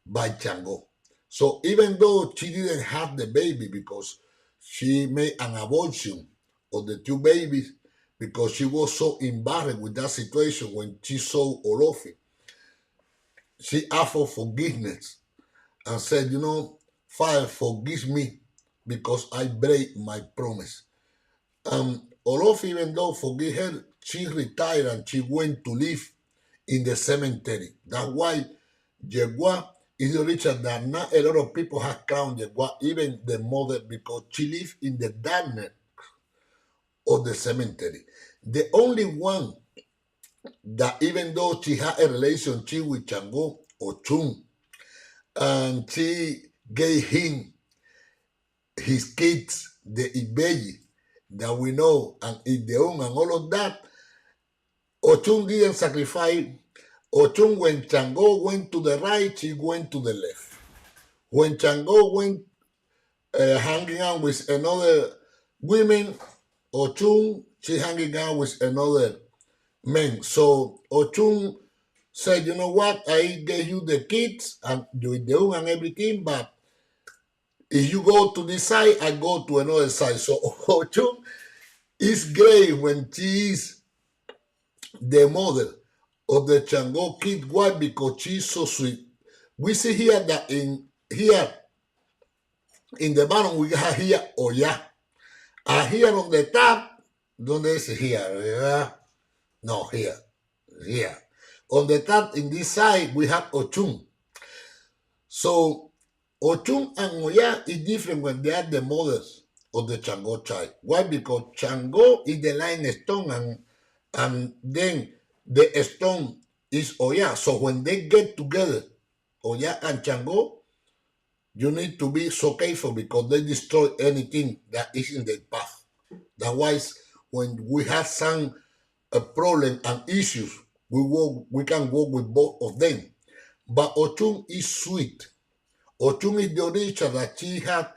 Speaker 1: by Chango. So even though she didn't have the baby because she made an abortion of the two babies because she was so embarrassed with that situation when she saw Olofi, she asked for forgiveness and said, Father, forgive me because I break my promise. Olof, even though forgive her, she retired and she went to live in the cemetery. That's why Yegua is the richer that not a lot of people have crowned Yegua, even the mother, because she lived in the darkness of the cemetery. The only one that even though she had a relationship with Chango or Chung, and she gave him his kids, the Ibeyi, that we know, and Ideon and all of that, Ochun didn't sacrifice. Ochun, when Chango went to the right, she went to the left. When Chango went hanging out with another women, Ochun, she hanging out with another man. So Ochun said, you know what, I gave you the kids and the Ideon and everything, but if you go to this side, I go to another side. So Ochun is great when she is the mother of the Chango kid. Why? Because she's so sweet. We see here that in the bottom we have here Oya. And here on the top, donde es here? No, here. Here. On the top, in this side, we have Ochun. So Ochun and Oya is different when they are the mothers of the Chango child. Why? Because Chango is the limestone and then the stone is Oya. So when they get together, Oya and Chango, you need to be so careful because they destroy anything that is in their path. Otherwise, when we have some problem and issues, we can work with both of them. But Ochun is sweet. Ochun is the origin that she had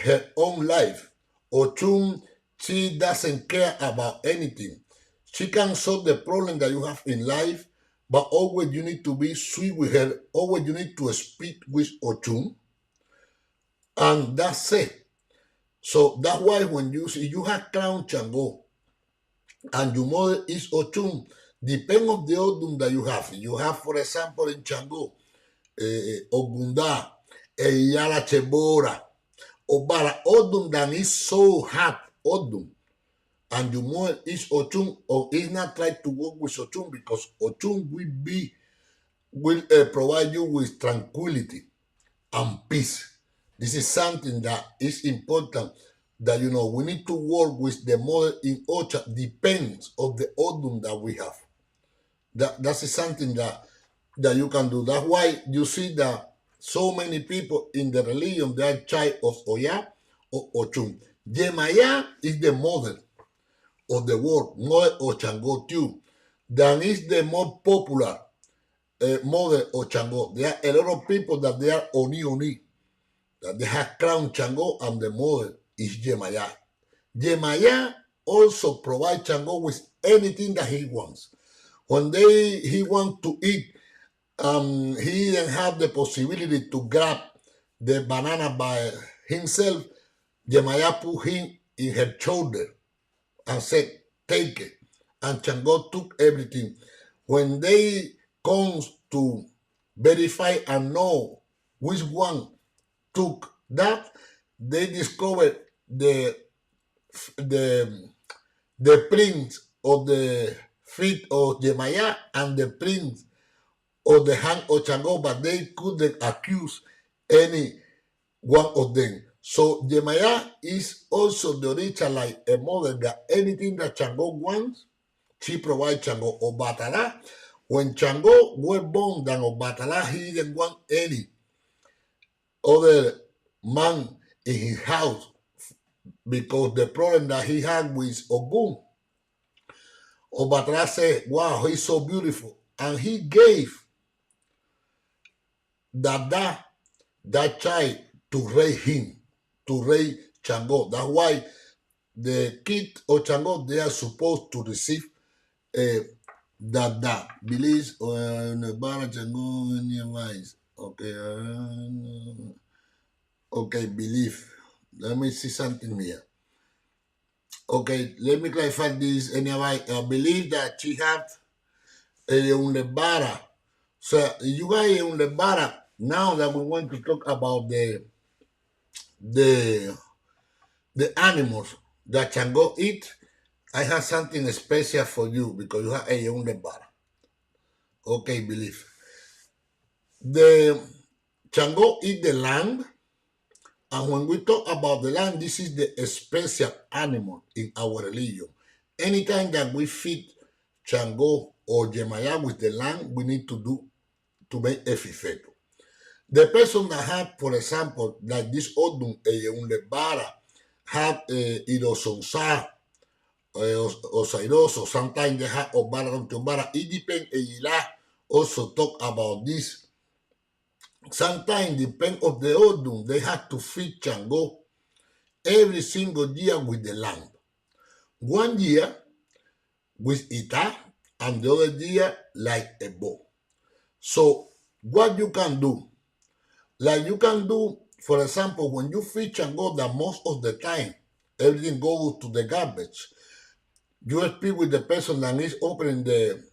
Speaker 1: her own life. Ochun, she doesn't care about anything. She can solve the problem that you have in life, but always you need to be sweet with her. Always you need to speak with Ochun. And that's it. So that's why when you see you have crown Chango and your mother is Ochun, depend of the Odun that you have. You have, for example, in Chango, Ogunda, Eyala Chebora, Obara, Odun that is so hot, Odun. And your mother is Ochun, or is not try to work with Ochun because Ochun will provide you with tranquility and peace. This is something that is important that, we need to work with the mother in Ocha, depends of the Odun that we have. That's something that you can do. That's why you see that so many people in the religion, they are child of Oya or Ochun. Yemaya is the mother of the world, mother of Chango too. That is the more popular mother of Chango. There are a lot of people that they are Oni. That they have crown Chango and the mother is Yemaya. Yemaya also provide Chango with anything that he wants. When he wants to eat, he didn't have the possibility to grab the banana by himself. Yemaya put him in her shoulder and said, take it. And Chango took everything. When they comes to verify and know which one took that, they discovered the the print of the feet of Yemaya and the print of the hand of Chango, but they couldn't accuse any one of them. So Yemaya is also the original like a model that anything that Chango wants, she provides Chango. Obatala, when Chango was born than Obatala, he didn't want any other man in his house because the problem that he had with Ogun. Obatala said, wow, he's so beautiful. And he gave that child to raise him, to raise Chango. That's why the kid of Chango, they are supposed to receive that believes on the Bara Chango in your eyes. Okay, okay, believe. Let me see something here. Okay, let me clarify this. Anyway, I believe that she have a Bara. So you guys on the Bara. Now that we want to talk about the animals that Chango eat, I have something special for you because you have a on the Bara. Okay, believe. The Chango eat the lamb, and when we talk about the lamb, this is the special animal in our religion. Anytime that we feed Chango or Yemaya with the lamb, we need to do to make a fifeto. The person that have, for example, like this Odun, un lebara, have irosonsa, or sairoso, sometimes they have obara obara. It depends, also talk about this. Sometimes depend of the Odun, they have to feed Chango every single year with the lamb. 1 year with Ita, and the other year like a bow. So what you can do, like you can do, for example, when you feed Chango, that most of the time everything goes to the garbage. You speak with the person that is opening the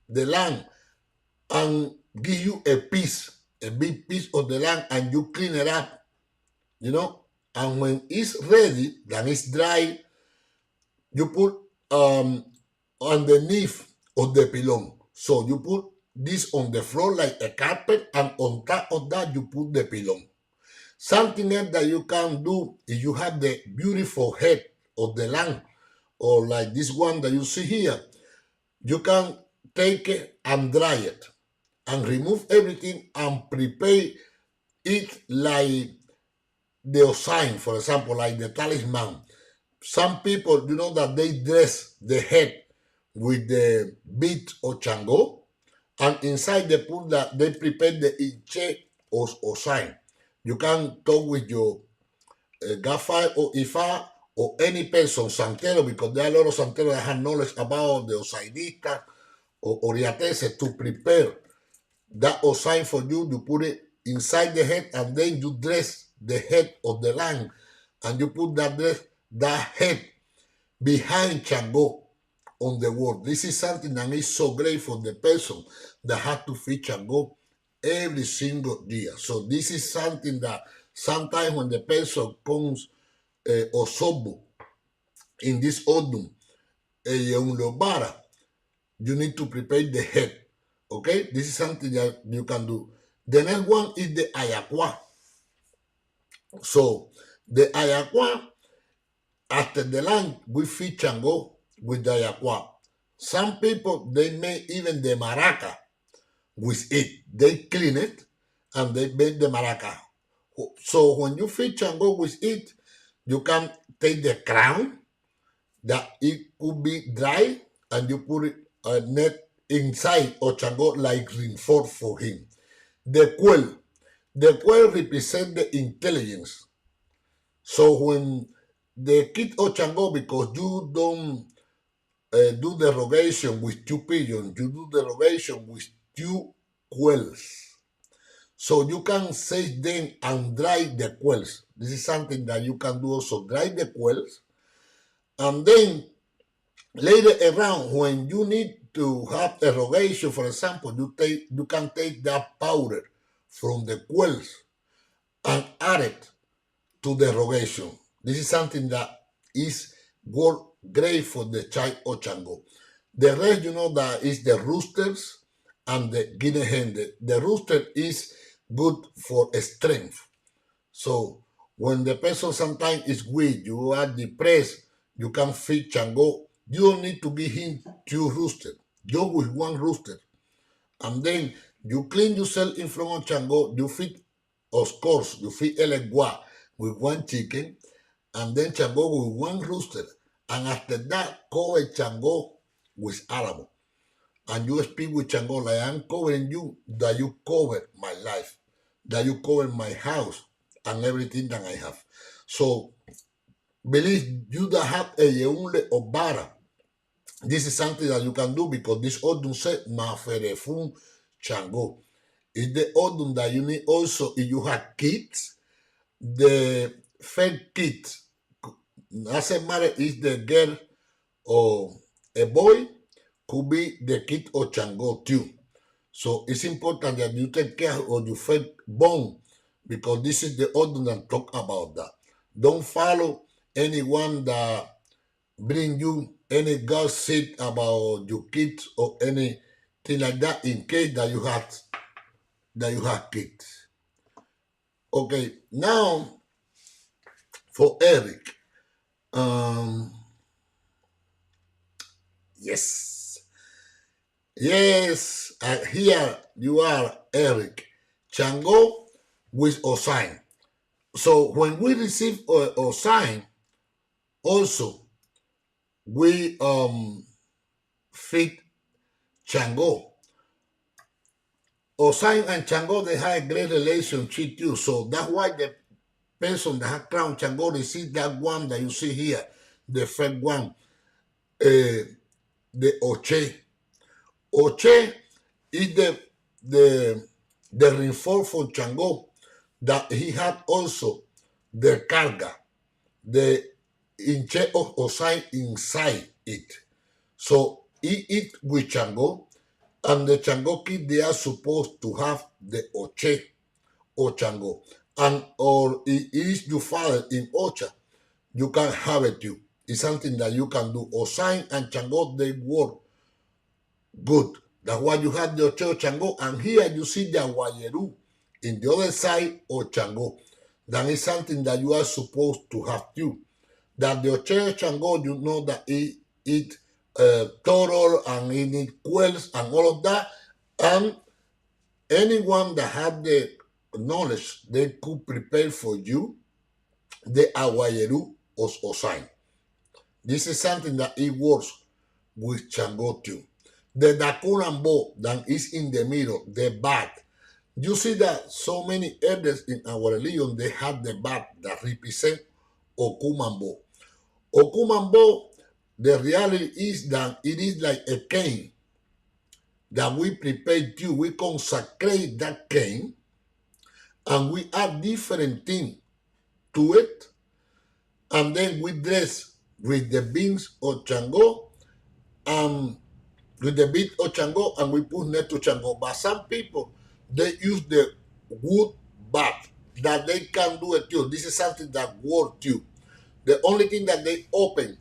Speaker 1: land and give you a piece, a big piece of the land, and you clean it up, you know. And when it's ready, then it's dry, you put underneath of the pillow. So you put this on the floor like a carpet, and on top of that you put the pillow. Something else that you can do is you have the beautiful head of the lamb, or like this one that you see here. You can take it and dry it and remove everything and prepare it like the sign, for example, like the talisman. Some people, you know, that they dress the head with the bead of Chango, and inside they put that, they prepare the Iche or sign. You can talk with your Gafa or Ifa or any person, Santero, because there are a lot of Santeros that have knowledge about the Osaidista or Oriatese to prepare that Osain for you. You put it inside the head, and then you dress the head of the lamb, and you put that head behind Chango on the wall. This is something that is so great for the person that has to feed Chango every single year. So this is something that sometimes when the person comes osobo in this odum, unlobara, you need to prepare the head. Okay, this is something that you can do. The next one is the ayakwa. So the ayakwa, after the land, we feed Chango with the ayakwa. Some people, they make even the maraca with it. They clean it and they make the maraca. So when you feed Chango with it, you can take the crown that it could be dry, and you put it net inside of Chango like reinforced for him. The quail represents the intelligence. So when the kit of Chango, because you don't do the rogation with 2 pigeons, you do the rogation with 2 quills. So you can save them and dry the quills. This is something that you can do also, dry the quills. And then later around, when you need to have a rogation, for example, you can take that powder from the quills and add it to the rogation. This is something that is work great for the child of Chango. The rest, you know, that is the roosters and the guinea hen. The rooster is good for strength. So when the person sometimes is weak, you are depressed, you can feed Chango. You don't need to give him 2 roosters, just with 1 rooster. And then you clean yourself in front of Chango, you feed, of course, you feed Elegua with 1 chicken, and then Chango with 1 rooster. And after that, cover Chango with Alamo. And you speak with Chango like, I'm covering you, that you cover my life, that you cover my house and everything that I have. So, believe you that have a yeunle or bara. This is something that you can do, because this odun said Maferefun Chango. It's the odun that you need also if you have kids. The fed kid, doesn't matter if the girl or a boy, could be the kid of Chango too. So it's important that you take care of your fed bone, because this is the order that talk about that. Don't follow anyone that bring you any gossip about your kids or anything like that, in case that you have kids. Okay, now for Eric. Yes. Yes, here you are, Eric. Chango with Osign. So when we receive Osign, also we feed Chango. Osign and Chango, they have a great relationship too. So that's why the person that has crown Chango receive that one that you see here, the fed one, the Oche. Oche is the reinforce for Chango, that he had also the carga, the inche of Osai inside it. So he eat with Chango, and the Chango kid, they are supposed to have the Oche or Chango. And or it is your father in Ocha, you can have it too. It's something that you can do. Osai and Chango, they work good. That's why you have the Oche Chango, and here you see the Aguayeru in the other side of Chango. That is something that you are supposed to have too. That the Oche Chango, you know that it eat turtle and it eat quails and all of that. And anyone that had the knowledge, they could prepare for you the Aguayeru or Osai. This is something that it works with Chango too. The Dakurambo that is in the middle, the bat. You see that so many elders in our religion, they have the bat that represent Okumambo. Okumambo, the reality is that it is like a cane that we prepare to, we consecrate that cane, and we add different things to it, and then we dress with the beans of Chango, and with the bit of Chango, and we put net to Chango. But some people, they use the wood bat that they can do it too. This is something that works too. The only thing that they open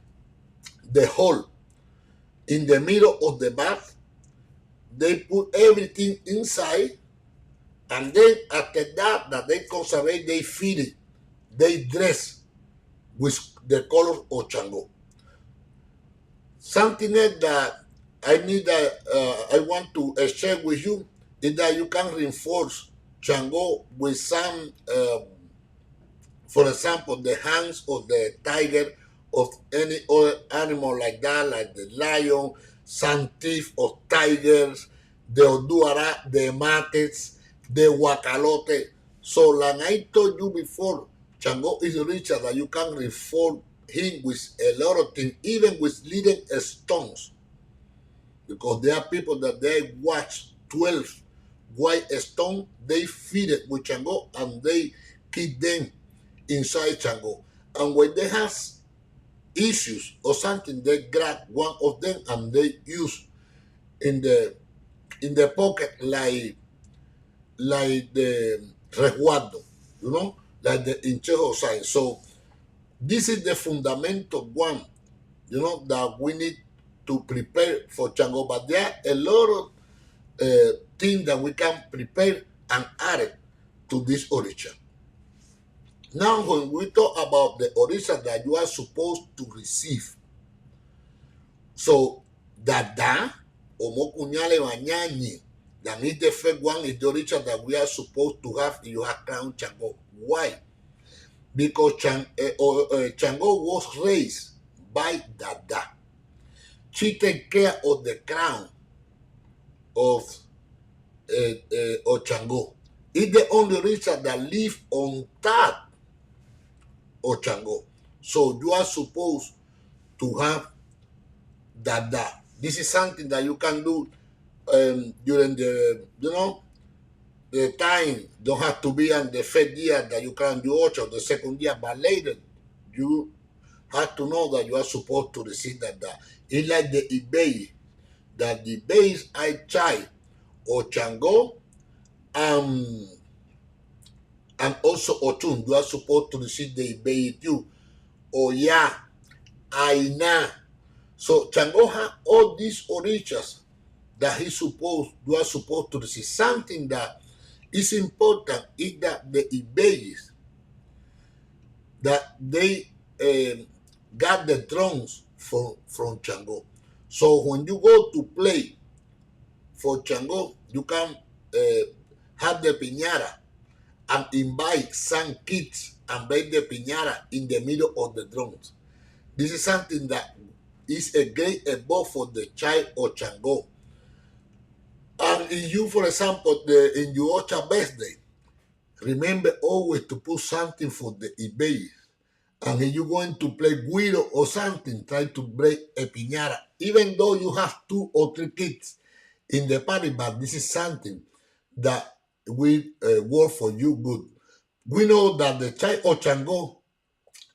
Speaker 1: the hole in the middle of the bath, they put everything inside, and then after that they conserve, they feed it, they dress with the color of Chango. Something that I want to share with you is that you can reinforce Chango with some, for example, the hands of the tiger, of any other animal like that, like the lion, some teeth of tigers, the oduara, the mates, the wakalote. So like I told you before, Chango is richer that you can reinforce him with a lot of things, even with little stones, because there are people that they watch 12 white stone, they feed it with CHANGO and they keep them inside CHANGO. And when they have issues or something, they grab one of them and they use in the pocket like the resguardo, like the hincheo sign. So this is the fundamental one, that we need to prepare for CHANGO. But there are a lot of things that we can prepare and add it to this origin. Now, when we talk about the origin that you are supposed to receive, so dada, omokunyale wanyanyi, that is the first one, is the origin that we are supposed to have in your crown CHANGO. Why? Because CHANGO was raised by dada. She take care of the crown of CHANGO. It's the only origin that live on top of CHANGO. So you are supposed to have dada. This is something that you can do during the time. Don't have to be on the first year that you can do ocho, the second year, but later you have to know that you are supposed to receive dada. It's like the eBay, that the base I chai or CHANGO and also Otun. You are supposed to receive the eBay too. Oya, Aina. So CHANGO have all these origins that you are supposed to receive. Something that is important is that the Ibeis, that they got the drums from CHANGO. So when you go to play for CHANGO, you can have the piñata and invite some kids and break the piñata in the middle of the drums. This is something that is a great above for the child or CHANGO. And if you, for example, in your Ocha birthday, remember always to put something for the eBay. And if you're going to play wiil or something, try to break a piñata. Even though you have 2 or 3 kids in the party, but this is something that will work for you good. We know that the child or CHANGO,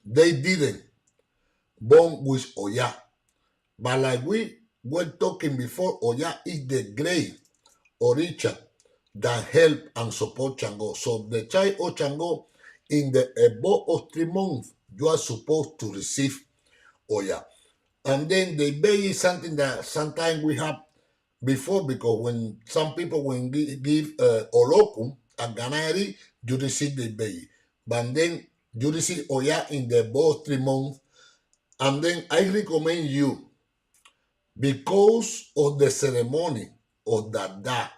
Speaker 1: they didn't born with Oya. But like we were talking before, Oya is the great origin that help and support CHANGO. So the child or CHANGO, in the above of 3 months, you are supposed to receive Oya. And then the baby is something that sometimes we have before, because when some people when give Olokum and Ganari, you receive the baby. But then you receive Oya in the above 3 months. And then I recommend you, because of the ceremony of Dada,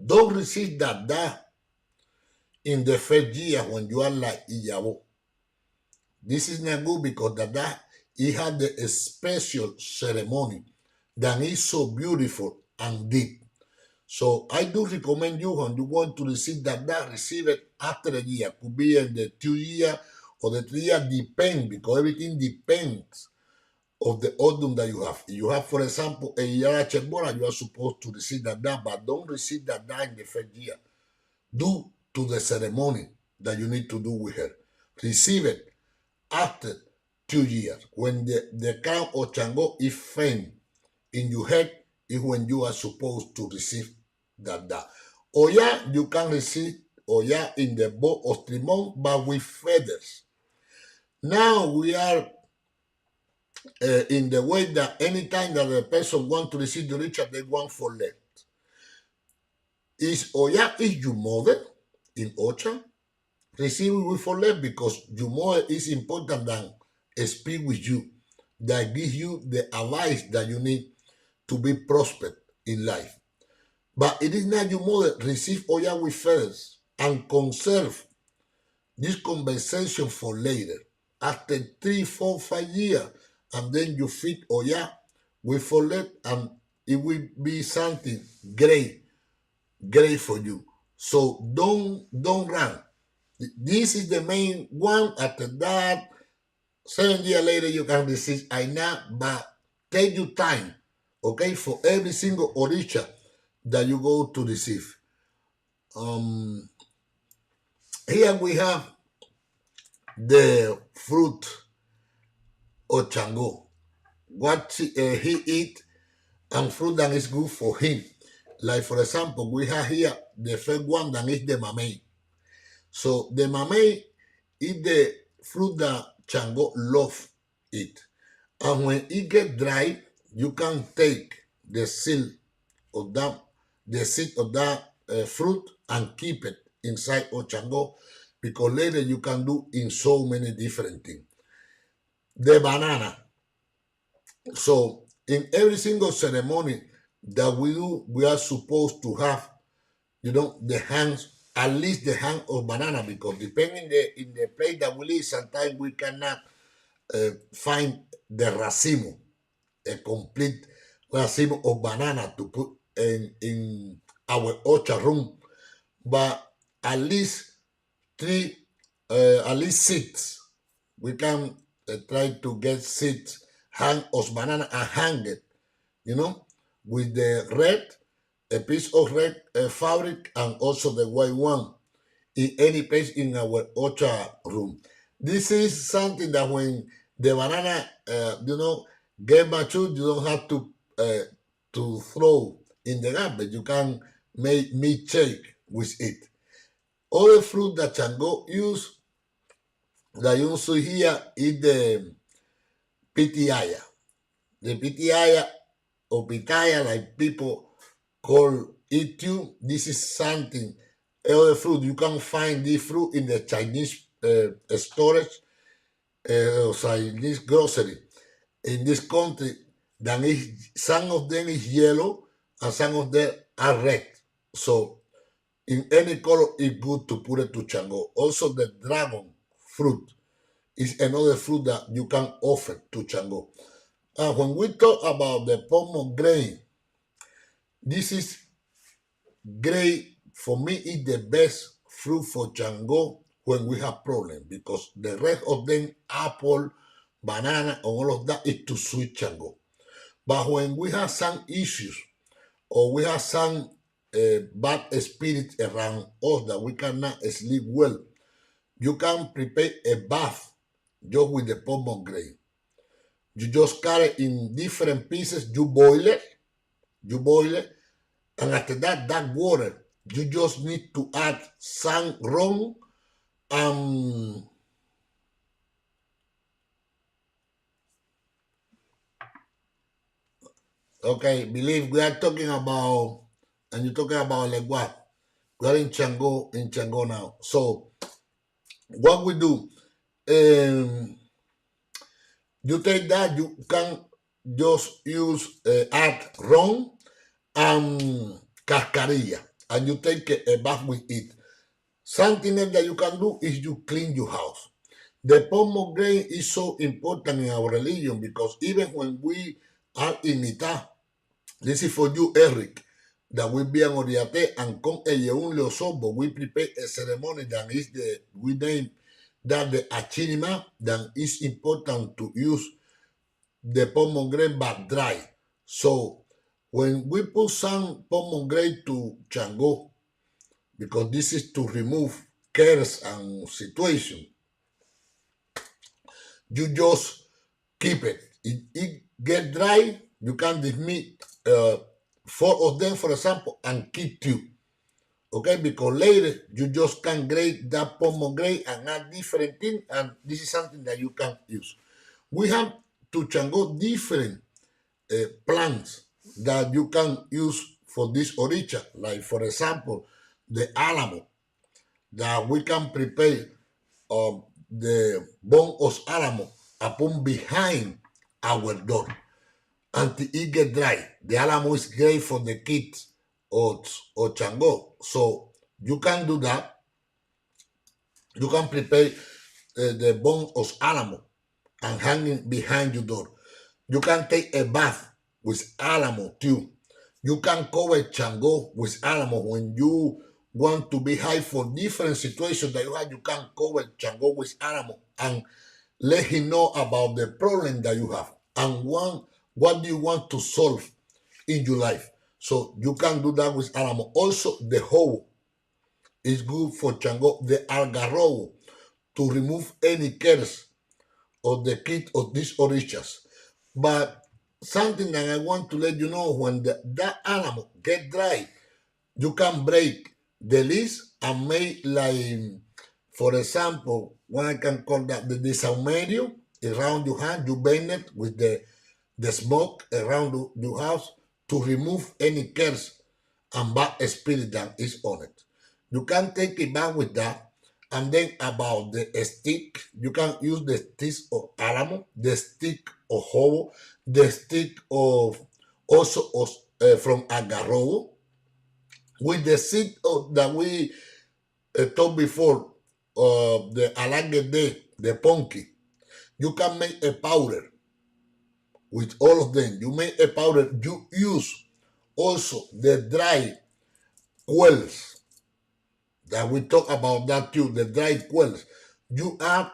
Speaker 1: don't receive Dada in the first year when you are like Iyabo. This is not good, because Dada, he had a special ceremony that is so beautiful and deep. So I do recommend you, when you want to receive Dada, receive it after a year. Could be in the 2 year or the 3 year, depend, because everything depends of the autumn that you have. You have, for example, a Yara Chebora, you are supposed to receive Dada, but don't receive Dada in the first year. Due to the ceremony that you need to do with her. Receive it after 2 years. When the crown or CHANGO is faint in your head, is when you are supposed to receive Dada. Oya, you can receive Oya in the bow of 3 months, but with feathers. Now we are in the way that anytime that the person wants to receive the ritual, they want for left. Is Oya is your mother in Ocha? Receive it with for left, because your mother is important than speak with you, that gives you the advice that you need to be prospered in life. But it is not your mother. Receive Oya with feathers and conserve this conversation for later. After 3, 4, 5 years, and then you feed Oya with for left, and it will be something great for you. So don't run. This is the main one. After that, 7 years later, you can receive Aina, but take your time, okay, for every single Orisha that you go to receive. Here we have the fruit of Chango. What he eat and fruit that is good for him. Like for example, we have here the first one that is the mamey. So the mamey is the fruit that Chango love it. And when it get dry, you can take the seed of that fruit and keep it inside of Chango, because later you can do in so many different things. The banana. So in every single ceremony that we do, we are supposed to have, the hands, at least the hand of banana, because depending in the place that we live, sometimes we cannot find the racimo, a complete racimo of banana to put in our orchard room, but at least at least six. We can try to get six hang of banana and hang it, with the red, a piece of red fabric and also the white one in any place in our orchard room. This is something that when the banana, get mature, you don't have to throw in the garbage. You can make milkshake with it. Other fruit that Chango use, that you see here, is the pitiaya. The pitiaya or pitaya, like people call it too. This is something, other fruit. You can find this fruit in the Chinese storage, or Chinese grocery in this country. Then some of them is yellow and some of them are red. So in any color, it's good to put it to Chango. Also, the dragon fruit is another fruit that you can offer to Chango. And when we talk about the pomegranate, this is great. For me, it's the best fruit for Chango when we have problems, because the rest of them, apple, banana, and all of that, is to sweet Chango. But when we have some issues or we have some bad spirits around us that we cannot sleep well, you can prepare a bath just with the pomegranate. You just cut it in different pieces, you boil it, and after that water, you just need to add some rum and okay, believe we are talking about, and you're talking about like what? We are in Chango now. So what we do, you take that, you can just use add rum and cascarilla, and you take a bath with it. Something else that you can do is you clean your house. The pomegranate is so important in our religion, because even when we are in Itá, this is for you, Eric, that we be an oriate and con un leosobo, we prepare a ceremony that is we name that the achinima, that is important to use the pomegranate but dry. So when we put some pomegranate to Chango, because this is to remove cares and situation, you just keep it. It get dry, you can dismiss 4 of them, for example, and keep 2. Okay, because later you just can grate that pomegranate and add different things, and this is something that you can use. We have to Chango different plants that you can use for this oricha, like for example, the alamo, that we can prepare the bone of alamo upon behind our door until it get dry. The alamo is great for the kids or Chango. So you can do that. You can prepare the bone of alamo and hang it behind your door. You can take a bath with alamo too. You can cover Chango with alamo when you want to be high for different situations that you have. You can cover Chango with alamo, and let him know about the problem that you have and what do you want to solve in your life. So you can do that with Alamo. Also, the hoe is good for Chango, the algarrobo, to remove any curse of the kid of these orishas. But something that I want to let you know, when that animal get dry, you can break the leaves and make like, for example, one I can call that the saumerio around your hand, you burn it with the smoke around your house to remove any curse and bad spirit that is on it. You can take it back with that. And then about the stick, you can use the stick of alamo, the stick of hobo, the stick of also of, from agarrobo, with the seed that we talked before, the alangede, the punky. You can make a powder with all of them. You make a powder. You use also the dry quells that we talk about that too, the dry quells. You add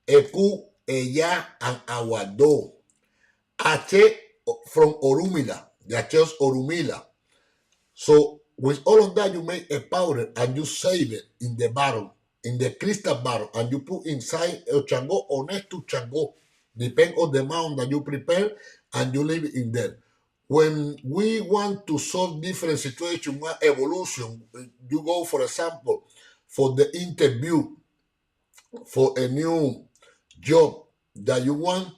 Speaker 1: eku, eya, and aguado. H from Orumila, the H's Orumila. So with all of that, you make a powder and you save it in the bottle, in the crystal bottle, and you put inside a chango or next to chango, depending on the amount that you prepare, and you leave it in there. When we want to solve different situations, evolution, you go, for example, for the interview for a new job that you want,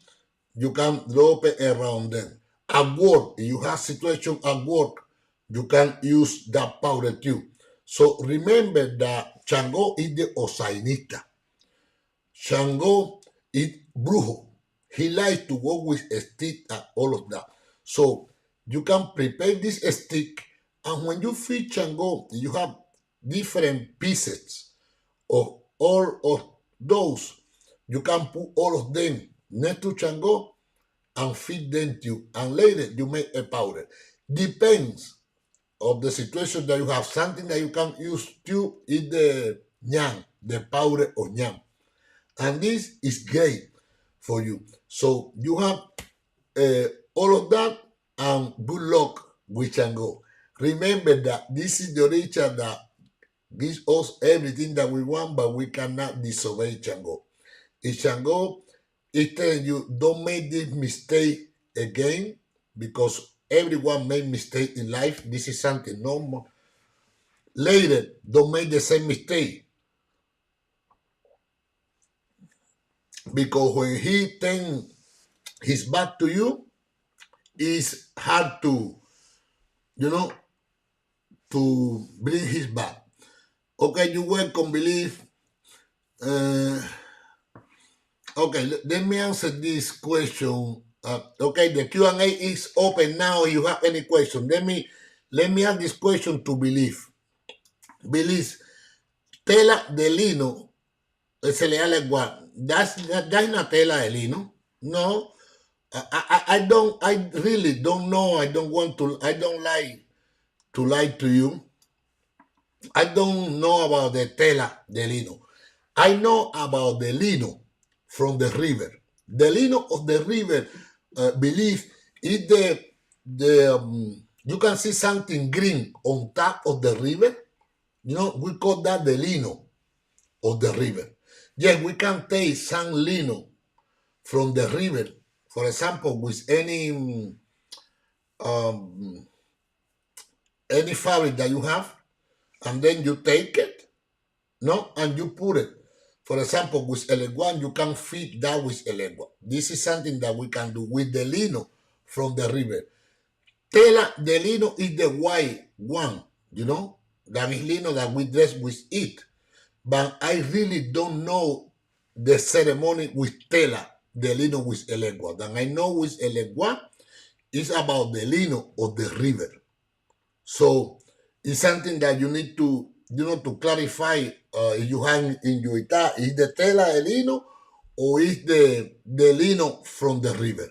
Speaker 1: you can drop it around them. At work, if you have situation at work, you can use that powder too. So remember that Chango is the Osainita. Chango is brujo. He likes to work with a stick and all of that. So you can prepare this stick, and when you feed Chango, you have different pieces of all of those. You can put all of them next to Chango and feed them to you. And later you make a powder. Depends of the situation that you have. Something that you can use to is the nyam, the powder of nyam. And this is great for you. So you have all of that, and good luck with Chango. Remember that this is the Richard that gives us everything that we want, but we cannot disobey Chango. If Chango is telling you, don't make this mistake again, because everyone made mistake in life. This is something normal. Later, don't make the same mistake. Because when he turns his back to you, it's hard to, to bring his back. Okay, you welcome, believe. Okay, let me answer this question. Okay, the Q&A is open now. If you have any question, let me ask this question to Believe. Believe, tela de lino se le da lengua. That's not tela de lino. No, I really don't know. I don't like to lie to you. I don't know about the tela de lino. I know about the lino from the river. The lino of the river, Believe, is you can see something green on top of the river. We call that the lino of the river. Yes, we can take some lino from the river, for example, with any fabric that you have, and then you take it, and you put it. For example, with eleguan, you can feed that with elegua. This is something that we can do with the lino from the river. Tela de lino is the white one, that is lino that we dress with it. But I really don't know the ceremony with tela de lino with elegua. That I know with elegua is about the lino of the river. So it's something that you need to, to clarify if you have in your ita, is the tela de lino or is the lino from the river?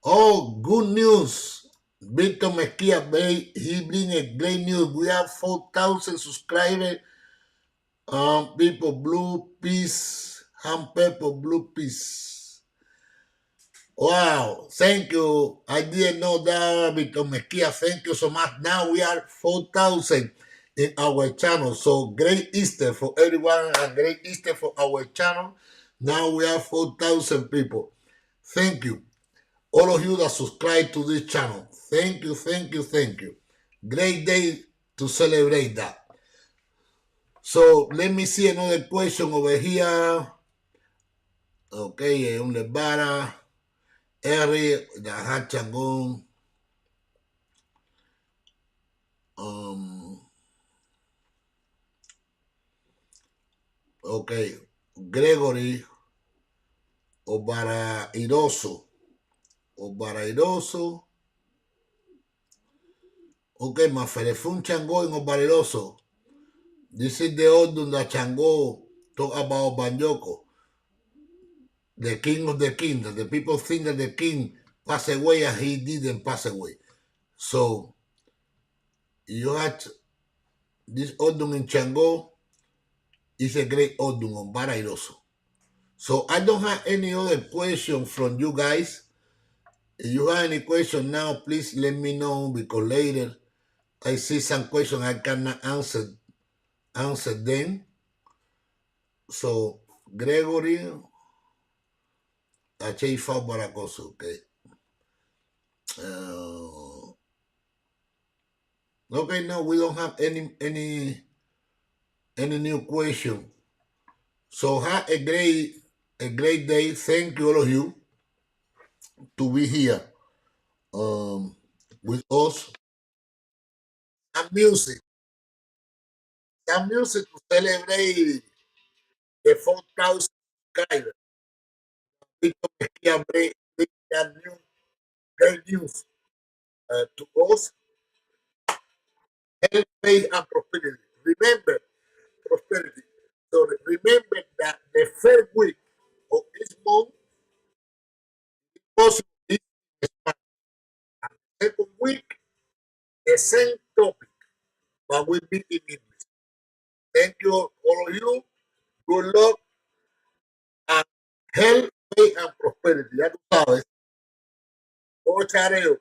Speaker 1: Oh, good news. Victor Mejia Bay, he bring a great news. We have 4,000 subscribers People, blue peas, ham pepper, blue peas. Wow, thank you. I didn't know that because Mekia, thank you so much. Now we are 4,000 in our channel. So great Easter for everyone and great Easter for our channel. Now we are 4,000 people. Thank you. All of you that subscribe to this channel. Thank you, thank you, thank you. Great day to celebrate that. So let me see another question over here. Okay, un lebara. Eri, Jaha Changón. Okay, Gregory Obarairoso. Obarairoso. Okay, Maferefun Chango in Obarairoso. This is the order that Chango talk about Banyoko. The king of the king. That the people think that the king passed away and he didn't pass away. So you had this Odun in Chango is a great Odun on Barairoso. So I don't have any other question from you guys. If you have any question now, please let me know because later I see some question I cannot answer them. So Gregory, achei fa baracoso, okay. Okay, no, we don't have any new question. So have a great day. Thank you all of you to be here with us. Some music to celebrate the 4,000 subscribers. Victor bring that new great news to us. Health, faith, and prosperity. Remember prosperity. So remember that the first week of this month possible is Spanish. Second week, the same topic, but will be in English. Thank you, all of you. Good luck and health, faith, and prosperity. Ya tú sabes. Todo chareo.